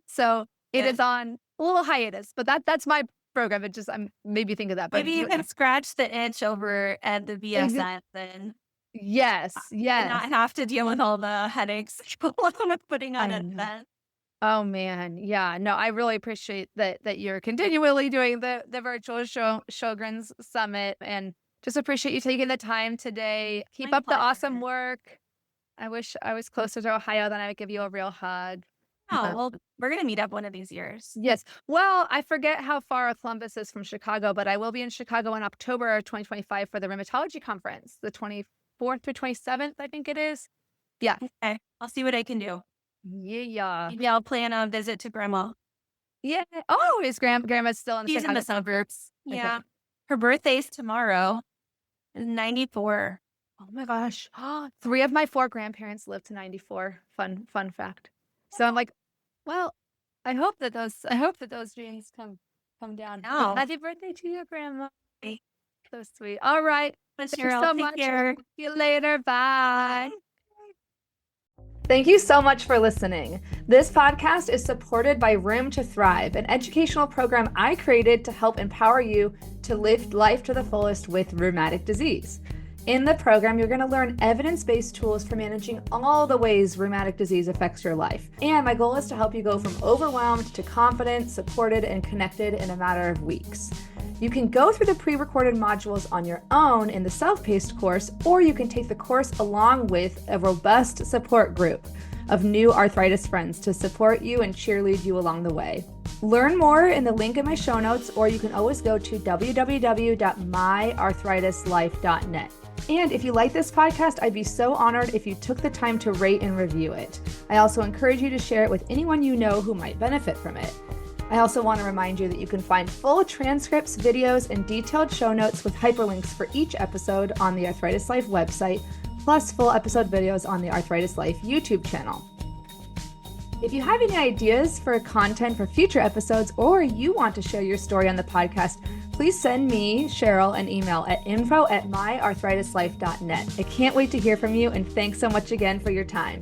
So it is on a little hiatus, but that's my program. It just, made me think of that. But maybe you can scratch the itch over at the VSN then. Yes. And not have to deal with all the headaches with putting on an event. Oh man. Yeah. No, I really appreciate that you're continually doing the virtual Sjogren's Summit, and just appreciate you taking the time today. Keep up the awesome work. I wish I was closer to Ohio, then I would give you a real hug. Oh, well, we're going to meet up one of these years. Yes. Well, I forget how far Columbus is from Chicago, but I will be in Chicago in October 2025 for the Rheumatology Conference, the 24th through 27th, I think it is. Yeah. Okay. I'll see what I can do. Yeah. Maybe I'll plan a visit to Grandma. Yeah. Oh, is grandma's still in She's Chicago? In the suburbs. Okay. Yeah. Her birthday's tomorrow. 94. Oh my gosh. 3 of my 4 grandparents lived to 94. Fun fact. So I'm like, well, I hope that those dreams come down. Oh. Happy birthday to your grandma. So sweet. All right. Thank you Cheryl, so take much. care. See you later. Bye. Thank you so much for listening. This podcast is supported by Rheum to Thrive, an educational program I created to help empower you to live life to the fullest with rheumatic disease. In the program, you're going to learn evidence-based tools for managing all the ways rheumatic disease affects your life. And my goal is to help you go from overwhelmed to confident, supported, and connected in a matter of weeks. You can go through the pre-recorded modules on your own in the self-paced course, or you can take the course along with a robust support group of new arthritis friends to support you and cheerlead you along the way. Learn more in the link in my show notes, or you can always go to www.myarthritislife.net. And if you like this podcast, I'd be so honored if you took the time to rate and review it. I also encourage you to share it with anyone you know who might benefit from it. I also want to remind you that you can find full transcripts, videos, and detailed show notes with hyperlinks for each episode on the Arthritis Life website, plus full episode videos on the Arthritis Life YouTube channel. If you have any ideas for content for future episodes, or you want to share your story on the podcast, please send me, Cheryl, an email at info@myarthritislife.net. I can't wait to hear from you, and thanks so much again for your time.